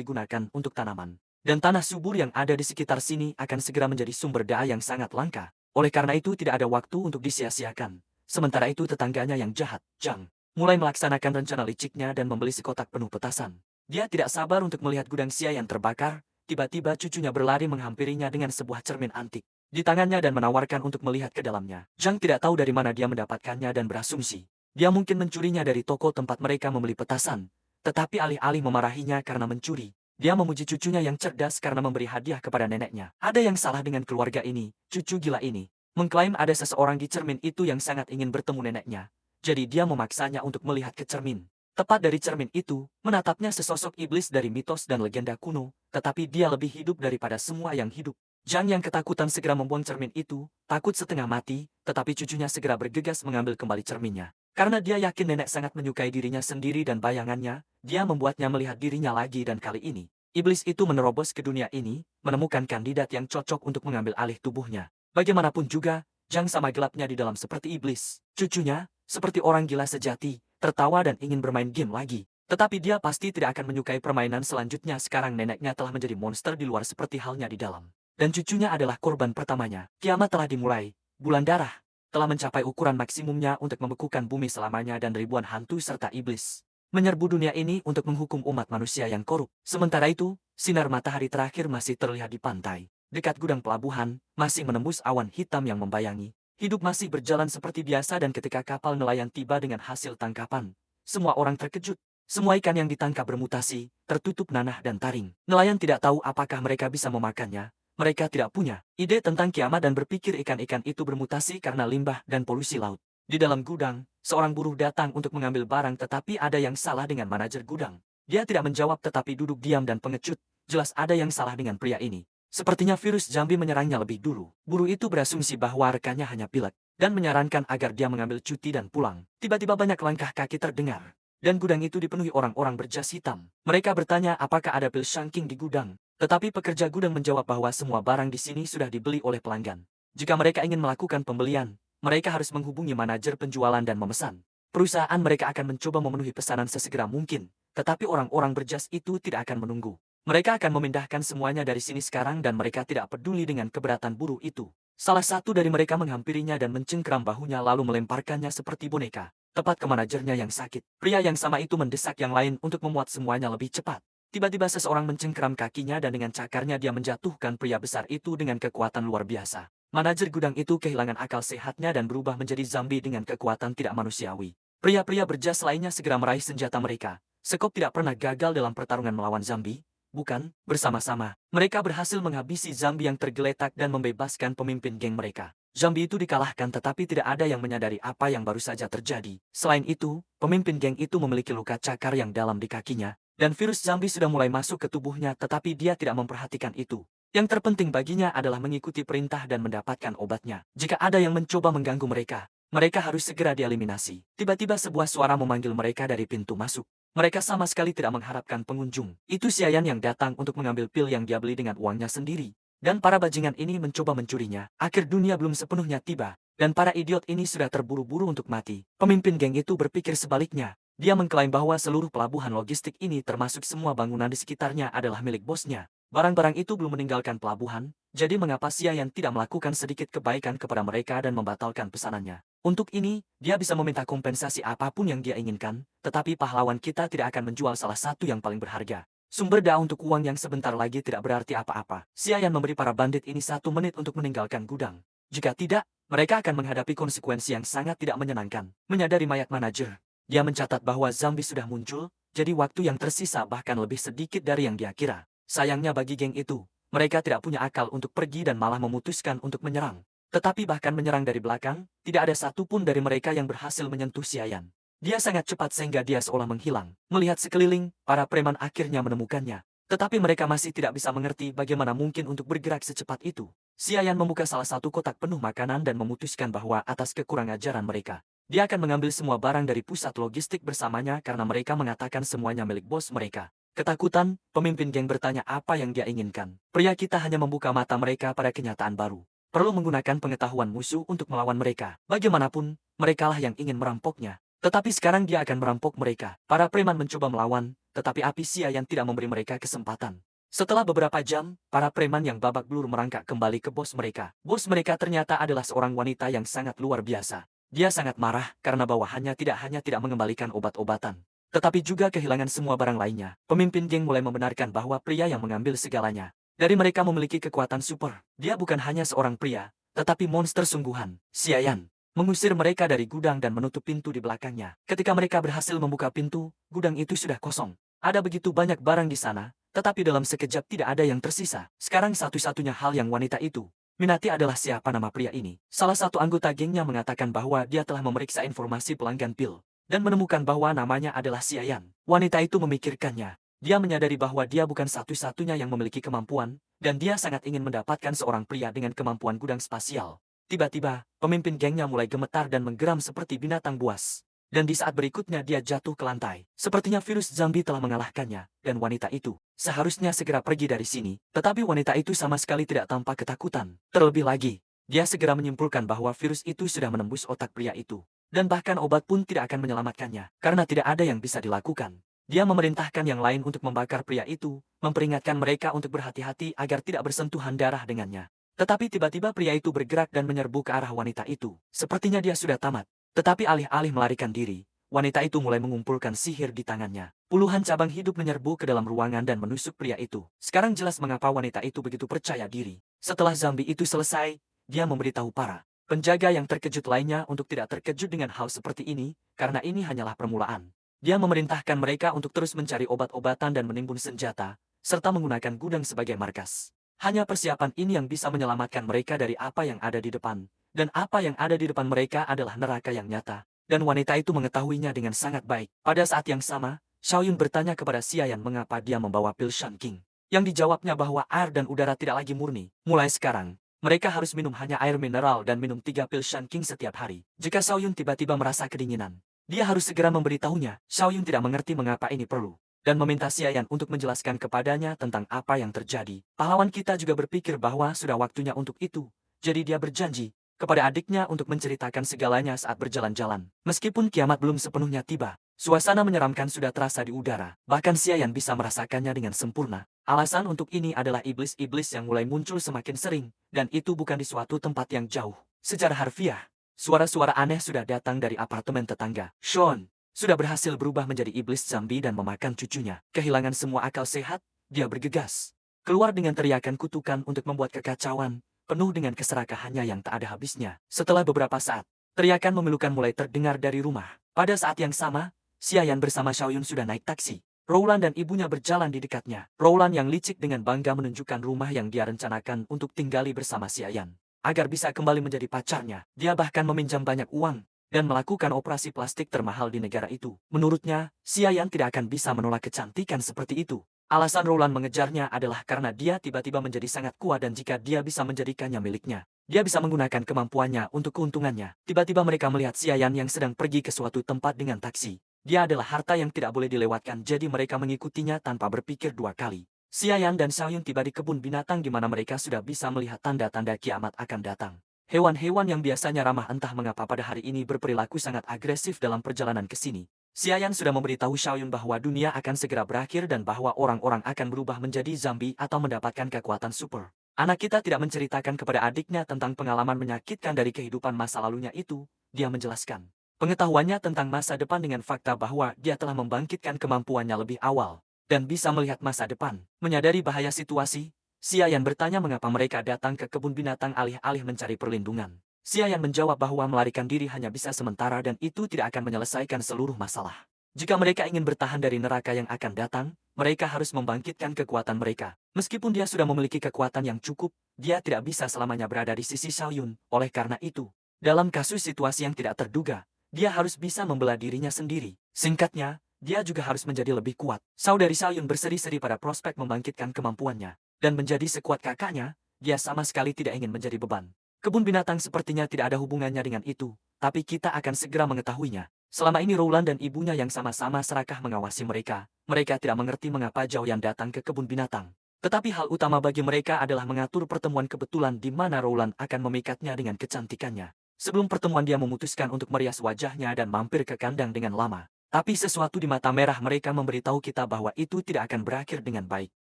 digunakan untuk tanaman. Dan tanah subur yang ada di sekitar sini akan segera menjadi sumber daya yang sangat langka. Oleh karena itu tidak ada waktu untuk disia-siakan. Sementara itu tetangganya yang jahat, Zhang, mulai melaksanakan rencana liciknya dan membeli sekotak penuh petasan. Dia tidak sabar untuk melihat gudang Xiayan terbakar, tiba-tiba cucunya berlari menghampirinya dengan sebuah cermin antik di tangannya dan menawarkan untuk melihat ke dalamnya. Zhang tidak tahu dari mana dia mendapatkannya dan berasumsi dia mungkin mencurinya dari toko tempat mereka membeli petasan. Tetapi alih-alih memarahinya karena mencuri, dia memuji cucunya yang cerdas karena memberi hadiah kepada neneknya. Ada yang salah dengan keluarga ini, cucu gila ini. Mengklaim ada seseorang di cermin itu yang sangat ingin bertemu neneknya. Jadi dia memaksanya untuk melihat ke cermin. Tepat dari cermin itu, menatapnya sesosok iblis dari mitos dan legenda kuno, tetapi dia lebih hidup daripada semua yang hidup. Zhang yang ketakutan segera membuang cermin itu, takut setengah mati, tetapi cucunya segera bergegas mengambil kembali cerminnya. Karena dia yakin nenek sangat menyukai dirinya sendiri dan bayangannya, dia membuatnya melihat dirinya lagi dan kali ini, iblis itu menerobos ke dunia ini, menemukan kandidat yang cocok untuk mengambil alih tubuhnya. Bagaimanapun juga, Zhang sama gelapnya di dalam seperti iblis. Cucunya, seperti orang gila sejati, tertawa dan ingin bermain game lagi. Tetapi dia pasti tidak akan menyukai permainan selanjutnya sekarang neneknya telah menjadi monster di luar seperti halnya di dalam. Dan cucunya adalah korban pertamanya. Kiamat telah dimulai, bulan darah telah mencapai ukuran maksimumnya untuk membekukan bumi selamanya dan ribuan hantu serta iblis menyerbu dunia ini untuk menghukum umat manusia yang korup. Sementara itu, sinar matahari terakhir masih terlihat di pantai. Dekat gudang pelabuhan, masih menembus awan hitam yang membayangi. Hidup masih berjalan seperti biasa dan ketika kapal nelayan tiba dengan hasil tangkapan, semua orang terkejut. Semua ikan yang ditangkap bermutasi, tertutup nanah dan taring. Nelayan tidak tahu apakah mereka bisa memakannya. Mereka tidak punya ide tentang kiamat dan berpikir ikan-ikan itu bermutasi karena limbah dan polusi laut. Di dalam gudang, seorang buruh datang untuk mengambil barang tetapi ada yang salah dengan manajer gudang. Dia tidak menjawab tetapi duduk diam dan pengecut. Jelas ada yang salah dengan pria ini. Sepertinya virus zombie menyerangnya lebih dulu. Buruh itu berasumsi bahwa rekannya hanya pilek dan menyarankan agar dia mengambil cuti dan pulang. Tiba-tiba banyak langkah kaki terdengar. Dan gudang itu dipenuhi orang-orang berjas hitam. Mereka bertanya apakah ada pil shunking di gudang. Tetapi pekerja gudang menjawab bahwa semua barang di sini sudah dibeli oleh pelanggan. Jika mereka ingin melakukan pembelian, mereka harus menghubungi manajer penjualan dan memesan. Perusahaan mereka akan mencoba memenuhi pesanan sesegera mungkin, tetapi orang-orang berjas itu tidak akan menunggu. Mereka akan memindahkan semuanya dari sini sekarang dan mereka tidak peduli dengan keberatan buruh itu. Salah satu dari mereka menghampirinya dan mencengkeram bahunya lalu melemparkannya seperti boneka, tepat ke manajernya yang sakit. Pria yang sama itu mendesak yang lain untuk memuat semuanya lebih cepat. Tiba-tiba seseorang mencengkeram kakinya dan dengan cakarnya dia menjatuhkan pria besar itu dengan kekuatan luar biasa. Manajer gudang itu kehilangan akal sehatnya dan berubah menjadi zombie dengan kekuatan tidak manusiawi. Pria-pria berjas lainnya segera meraih senjata mereka. Sekop tidak pernah gagal dalam pertarungan melawan zombie. Bukan, bersama-sama, mereka berhasil menghabisi zombie yang tergeletak dan membebaskan pemimpin geng mereka. Zombie itu dikalahkan tetapi tidak ada yang menyadari apa yang baru saja terjadi. Selain itu, pemimpin geng itu memiliki luka cakar yang dalam di kakinya, dan virus zombie sudah mulai masuk ke tubuhnya tetapi dia tidak memperhatikan itu. Yang terpenting baginya adalah mengikuti perintah dan mendapatkan obatnya. Jika ada yang mencoba mengganggu mereka, mereka harus segera dieliminasi. Tiba-tiba sebuah suara memanggil mereka dari pintu masuk. Mereka sama sekali tidak mengharapkan pengunjung. Itu Xiayan yang datang untuk mengambil pil yang dia beli dengan uangnya sendiri. Dan para bajingan ini mencoba mencurinya. Akhir dunia belum sepenuhnya tiba. Dan para idiot ini sudah terburu-buru untuk mati. Pemimpin geng itu berpikir sebaliknya. Dia mengklaim bahwa seluruh pelabuhan logistik ini termasuk semua bangunan di sekitarnya adalah milik bosnya. Barang-barang itu belum meninggalkan pelabuhan, jadi mengapa Xiayan tidak melakukan sedikit kebaikan kepada mereka dan membatalkan pesanannya? Untuk ini, dia bisa meminta kompensasi apapun yang dia inginkan, tetapi pahlawan kita tidak akan menjual salah satu yang paling berharga. Sumber daya untuk uang yang sebentar lagi tidak berarti apa-apa. Xiayan memberi para bandit ini 1 menit untuk meninggalkan gudang. Jika tidak, mereka akan menghadapi konsekuensi yang sangat tidak menyenangkan. Menyadari mayat manajer, dia mencatat bahwa zombie sudah muncul, jadi waktu yang tersisa bahkan lebih sedikit dari yang dia kira. Sayangnya bagi geng itu, mereka tidak punya akal untuk pergi dan malah memutuskan untuk menyerang. Tetapi bahkan menyerang dari belakang, tidak ada satupun dari mereka yang berhasil menyentuh Xiayan. Dia sangat cepat sehingga dia seolah menghilang. Melihat sekeliling, para preman akhirnya menemukannya. Tetapi mereka masih tidak bisa mengerti bagaimana mungkin untuk bergerak secepat itu. Xiayan membuka salah satu kotak penuh makanan dan memutuskan bahwa atas kekurang ajaran mereka, dia akan mengambil semua barang dari pusat logistik bersamanya karena mereka mengatakan semuanya milik bos mereka. Ketakutan, pemimpin geng bertanya apa yang dia inginkan. Pria kita hanya membuka mata mereka pada kenyataan baru. Perlu menggunakan pengetahuan musuh untuk melawan mereka. Bagaimanapun, merekalah yang ingin merampoknya. Tetapi sekarang dia akan merampok mereka. Para preman mencoba melawan, tetapi api Xiayan tidak memberi mereka kesempatan. Setelah beberapa jam, para preman yang babak belur merangkak kembali ke bos mereka. Bos mereka ternyata adalah seorang wanita yang sangat luar biasa. Dia sangat marah karena bawahannya tidak hanya tidak mengembalikan obat-obatan, tetapi juga kehilangan semua barang lainnya. Pemimpin geng mulai membenarkan bahwa pria yang mengambil segalanya dari mereka memiliki kekuatan super. Dia bukan hanya seorang pria, tetapi monster sungguhan. Xiayan mengusir mereka dari gudang dan menutup pintu di belakangnya. Ketika mereka berhasil membuka pintu, gudang itu sudah kosong. Ada begitu banyak barang di sana, tetapi dalam sekejap tidak ada yang tersisa. Sekarang satu-satunya hal yang wanita itu minati adalah siapa nama pria ini. Salah satu anggota gengnya mengatakan bahwa dia telah memeriksa informasi pelanggan pil dan menemukan bahwa namanya adalah Xiayan. Wanita itu memikirkannya. Dia menyadari bahwa dia bukan satu-satunya yang memiliki kemampuan, dan dia sangat ingin mendapatkan seorang pria dengan kemampuan gudang spasial. Tiba-tiba, pemimpin gengnya mulai gemetar dan menggeram seperti binatang buas. Dan di saat berikutnya dia jatuh ke lantai. Sepertinya virus zombie telah mengalahkannya, dan wanita itu seharusnya segera pergi dari sini. Tetapi wanita itu sama sekali tidak tampak ketakutan. Terlebih lagi, dia segera menyimpulkan bahwa virus itu sudah menembus otak pria itu. Dan bahkan obat pun tidak akan menyelamatkannya, karena tidak ada yang bisa dilakukan. Dia memerintahkan yang lain untuk membakar pria itu, memperingatkan mereka untuk berhati-hati agar tidak bersentuhan darah dengannya. Tetapi tiba-tiba pria itu bergerak dan menyerbu ke arah wanita itu. Sepertinya dia sudah tamat. Tetapi alih-alih melarikan diri, wanita itu mulai mengumpulkan sihir di tangannya. Puluhan cabang hidup menyerbu ke dalam ruangan dan menusuk pria itu. Sekarang jelas mengapa wanita itu begitu percaya diri. Setelah zombie itu selesai, dia memberitahu para penjaga yang terkejut lainnya untuk tidak terkejut dengan hal seperti ini, karena ini hanyalah permulaan. Dia memerintahkan mereka untuk terus mencari obat-obatan dan menimbun senjata, serta menggunakan gudang sebagai markas. Hanya persiapan ini yang bisa menyelamatkan mereka dari apa yang ada di depan, Dan apa yang ada di depan mereka adalah neraka yang nyata. Dan wanita itu mengetahuinya dengan sangat baik. Pada saat yang sama, Xiaoyun bertanya kepada Xiayan mengapa dia membawa pil Shan King. Yang dijawabnya bahwa air dan udara tidak lagi murni. Mulai sekarang, mereka harus minum hanya air mineral dan minum 3 pil Shan King setiap hari. Jika Xiaoyun tiba-tiba merasa kedinginan, dia harus segera memberitahunya. Xiaoyun tidak mengerti mengapa ini perlu. Dan meminta Xiayan untuk menjelaskan kepadanya tentang apa yang terjadi. Pahlawan kita juga berpikir bahwa sudah waktunya untuk itu. Jadi dia berjanji kepada adiknya untuk menceritakan segalanya saat berjalan-jalan. Meskipun kiamat belum sepenuhnya tiba, suasana menyeramkan sudah terasa di udara. Bahkan Xiayan bisa merasakannya dengan sempurna. Alasan untuk ini adalah iblis-iblis yang mulai muncul semakin sering, dan itu bukan di suatu tempat yang jauh. Secara harfiah, suara-suara aneh sudah datang dari apartemen tetangga. Sean sudah berhasil berubah menjadi iblis zombie dan memakan cucunya. Kehilangan semua akal sehat, dia bergegas keluar dengan teriakan kutukan untuk membuat kekacauan, penuh dengan keserakahannya yang tak ada habisnya. Setelah beberapa saat, teriakan memilukan mulai terdengar dari rumah. Pada saat yang sama, Xiayan bersama Xiaoyun sudah naik taksi. Rowland dan ibunya berjalan di dekatnya. Rowland yang licik dengan bangga menunjukkan rumah yang dia rencanakan untuk tinggali bersama Xiayan. Agar bisa kembali menjadi pacarnya, dia bahkan meminjam banyak uang dan melakukan operasi plastik termahal di negara itu. Menurutnya, Xiayan tidak akan bisa menolak kecantikan seperti itu. Alasan Rowland mengejarnya adalah karena dia tiba-tiba menjadi sangat kuat dan jika dia bisa menjadikannya miliknya, dia bisa menggunakan kemampuannya untuk keuntungannya. Tiba-tiba mereka melihat Xiayan yang sedang pergi ke suatu tempat dengan taksi. Dia adalah harta yang tidak boleh dilewatkan jadi mereka mengikutinya tanpa berpikir dua kali. Xiayan dan Xiaoyun tiba di kebun binatang di mana mereka sudah bisa melihat tanda-tanda kiamat akan datang. Hewan-hewan yang biasanya ramah entah mengapa pada hari ini berperilaku sangat agresif dalam perjalanan ke sini. Xiayan sudah memberitahu Xiaoyun bahwa dunia akan segera berakhir dan bahwa orang-orang akan berubah menjadi zombie atau mendapatkan kekuatan super. Anak kita tidak menceritakan kepada adiknya tentang pengalaman menyakitkan dari kehidupan masa lalunya itu, dia menjelaskan pengetahuannya tentang masa depan dengan fakta bahwa dia telah membangkitkan kemampuannya lebih awal dan bisa melihat masa depan. Menyadari bahaya situasi, Xiayan bertanya mengapa mereka datang ke kebun binatang alih-alih mencari perlindungan. Xiayan menjawab bahwa melarikan diri hanya bisa sementara dan itu tidak akan menyelesaikan seluruh masalah. Jika mereka ingin bertahan dari neraka yang akan datang, mereka harus membangkitkan kekuatan mereka. Meskipun dia sudah memiliki kekuatan yang cukup, dia tidak bisa selamanya berada di sisi Xiaoyun. Oleh karena itu, dalam kasus situasi yang tidak terduga, dia harus bisa membela dirinya sendiri. Singkatnya, dia juga harus menjadi lebih kuat. Saudari Xiaoyun berseri-seri pada prospek membangkitkan kemampuannya. Dan menjadi sekuat kakaknya, dia sama sekali tidak ingin menjadi beban. Kebun binatang sepertinya tidak ada hubungannya dengan itu, tapi kita akan segera mengetahuinya. Selama ini Rowland dan ibunya yang sama-sama serakah mengawasi mereka. Mereka tidak mengerti mengapa Zhao Yan datang ke kebun binatang. Tetapi hal utama bagi mereka adalah mengatur pertemuan kebetulan di mana Rowland akan memikatnya dengan kecantikannya. Sebelum pertemuan dia memutuskan untuk merias wajahnya dan mampir ke kandang dengan lama. Tapi sesuatu di mata merah mereka memberitahu kita bahwa itu tidak akan berakhir dengan baik.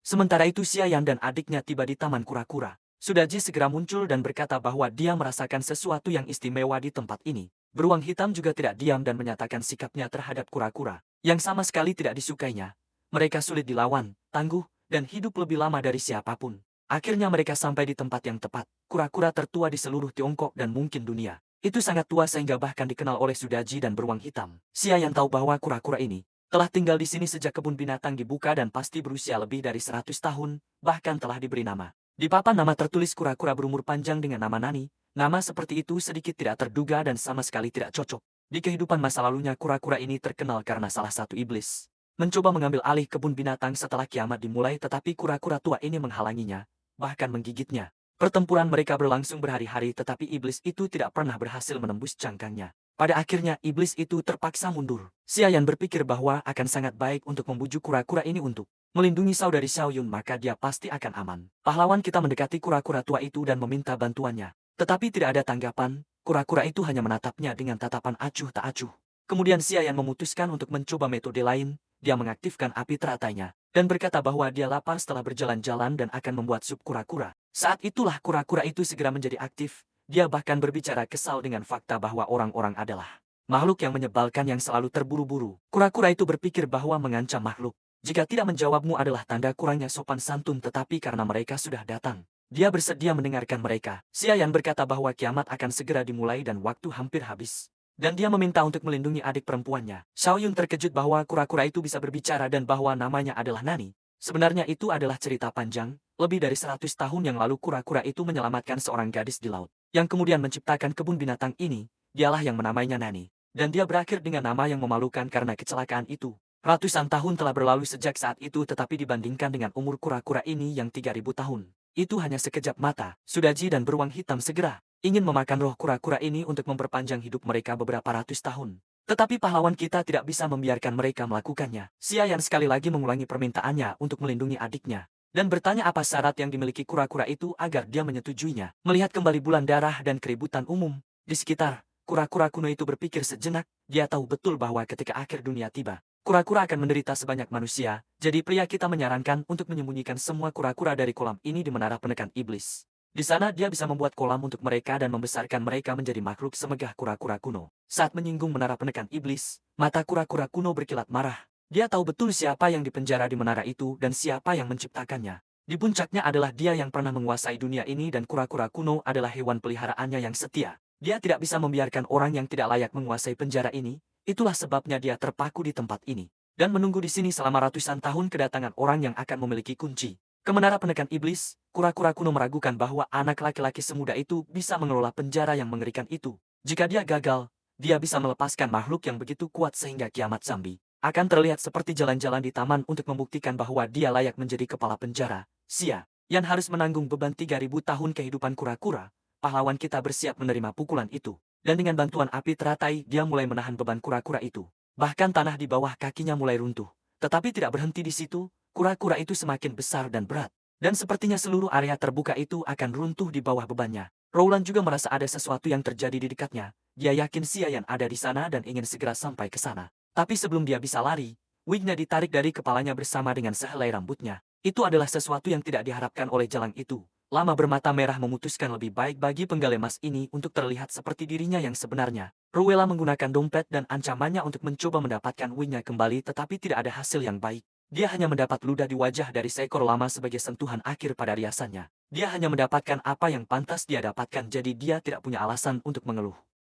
Sementara itu Xiayan dan adiknya tiba di taman kura-kura. Sudaji segera muncul dan berkata bahwa dia merasakan sesuatu yang istimewa di tempat ini. Beruang hitam juga tidak diam dan menyatakan sikapnya terhadap kura-kura, yang sama sekali tidak disukainya. Mereka sulit dilawan, tangguh, dan hidup lebih lama dari siapapun. Akhirnya mereka sampai di tempat yang tepat, kura-kura tertua di seluruh Tiongkok dan mungkin dunia. Itu sangat tua sehingga bahkan dikenal oleh Sudaji dan beruang hitam. Xiayan tahu bahwa kura-kura ini telah tinggal di sini sejak kebun binatang dibuka dan pasti berusia lebih dari 100 tahun, bahkan telah diberi nama. Di papan nama tertulis kura-kura berumur panjang dengan nama Nani. Nama seperti itu sedikit tidak terduga dan sama sekali tidak cocok. Di kehidupan masa lalunya kura-kura ini terkenal karena salah satu iblis mencoba mengambil alih kebun binatang setelah kiamat dimulai tetapi kura-kura tua ini menghalanginya, bahkan menggigitnya. Pertempuran mereka berlangsung berhari-hari tetapi iblis itu tidak pernah berhasil menembus cangkangnya. Pada akhirnya iblis itu terpaksa mundur. Xiayan berpikir bahwa akan sangat baik untuk membujuk kura-kura ini untuk melindungi saudari Xiaoyun maka dia pasti akan aman. Pahlawan kita mendekati kura-kura tua itu dan meminta bantuannya. Tetapi tidak ada tanggapan, kura-kura itu hanya menatapnya dengan tatapan acuh tak acuh. Kemudian Xiayan memutuskan untuk mencoba metode lain, dia mengaktifkan api teratainya dan berkata bahwa dia lapar setelah berjalan-jalan dan akan membuat sup kura-kura. Saat itulah kura-kura itu segera menjadi aktif, dia bahkan berbicara kesal dengan fakta bahwa orang-orang adalah makhluk yang menyebalkan yang selalu terburu-buru. Kura-kura itu berpikir bahwa mengancam makhluk. Jika tidak menjawabmu adalah tanda kurangnya sopan santun tetapi karena mereka sudah datang. Dia bersedia mendengarkan mereka. Xiayan berkata bahwa kiamat akan segera dimulai dan waktu hampir habis. Dan dia meminta untuk melindungi adik perempuannya. Xiaoyun terkejut bahwa kura-kura itu bisa berbicara dan bahwa namanya adalah Nani. Sebenarnya itu adalah cerita panjang, lebih dari 100 tahun yang lalu kura-kura itu menyelamatkan seorang gadis di laut. yang kemudian menciptakan kebun binatang ini, dialah yang menamainya Nani. Dan dia berakhir dengan nama yang memalukan karena kecelakaan itu. Ratusan tahun telah berlalu sejak saat itu, tetapi dibandingkan dengan umur kura-kura ini yang 3.000 tahun, itu hanya sekejap mata. Sudaji dan beruang hitam segera ingin memakan roh kura-kura ini untuk memperpanjang hidup mereka beberapa ratus tahun. Tetapi pahlawan kita tidak bisa membiarkan mereka melakukannya. Xiayan sekali lagi mengulangi permintaannya untuk melindungi adiknya, dan bertanya apa syarat yang dimiliki kura-kura itu agar dia menyetujuinya. Melihat kembali bulan darah dan keributan umum di sekitar, kura-kura kuno itu berpikir sejenak. Dia tahu betul bahwa ketika akhir dunia tiba, kura-kura akan menderita sebanyak manusia. Jadi pria kita menyarankan untuk menyembunyikan semua kura-kura dari kolam ini di menara penekan iblis. Di sana dia bisa membuat kolam untuk mereka dan membesarkan mereka menjadi makhluk semegah kura-kura kuno. Saat menyinggung menara penekan iblis, mata kura-kura kuno berkilat marah. Dia tahu betul siapa yang dipenjara di menara itu dan siapa yang menciptakannya. Di puncaknya adalah dia yang pernah menguasai dunia ini, dan kura-kura kuno adalah hewan peliharaannya yang setia. Dia tidak bisa membiarkan orang yang tidak layak menguasai penjara ini. Itulah sebabnya dia terpaku di tempat ini dan menunggu di sini selama ratusan tahun kedatangan orang yang akan memiliki kunci ke menara penekan iblis. Kura-kura kuno meragukan bahwa anak laki-laki semuda itu bisa mengelola penjara yang mengerikan itu. Jika dia gagal, dia bisa melepaskan makhluk yang begitu kuat sehingga kiamat zombie akan terlihat seperti jalan-jalan di taman untuk membuktikan bahwa dia layak menjadi kepala penjara. Xiayan harus menanggung beban 3.000 tahun kehidupan kura-kura. Pahlawan kita bersiap menerima pukulan itu. Dan dengan bantuan api teratai, dia mulai menahan beban kura-kura itu. Bahkan tanah di bawah kakinya mulai runtuh. Tetapi tidak berhenti di situ, kura-kura itu semakin besar dan berat. Dan sepertinya seluruh area terbuka itu akan runtuh di bawah bebannya. Rowland juga merasa ada sesuatu yang terjadi di dekatnya. Dia yakin Xiayan ada di sana dan ingin segera sampai ke sana. Tapi sebelum dia bisa lari, wignya ditarik dari kepalanya bersama dengan sehelai rambutnya. Itu adalah sesuatu yang tidak diharapkan oleh jalang itu. Lama bermata merah memutuskan lebih baik bagi penggal emas ini untuk terlihat seperti dirinya yang sebenarnya. Rowella menggunakan dompet dan ancamannya untuk mencoba mendapatkan wingnya kembali, tetapi tidak ada hasil yang baik. Dia hanya mendapat ludah di wajah dari seekor lama sebagai sentuhan akhir pada riasannya. Dia hanya mendapatkan apa yang pantas dia dapatkan, jadi dia tidak punya alasan untuk mengeluh.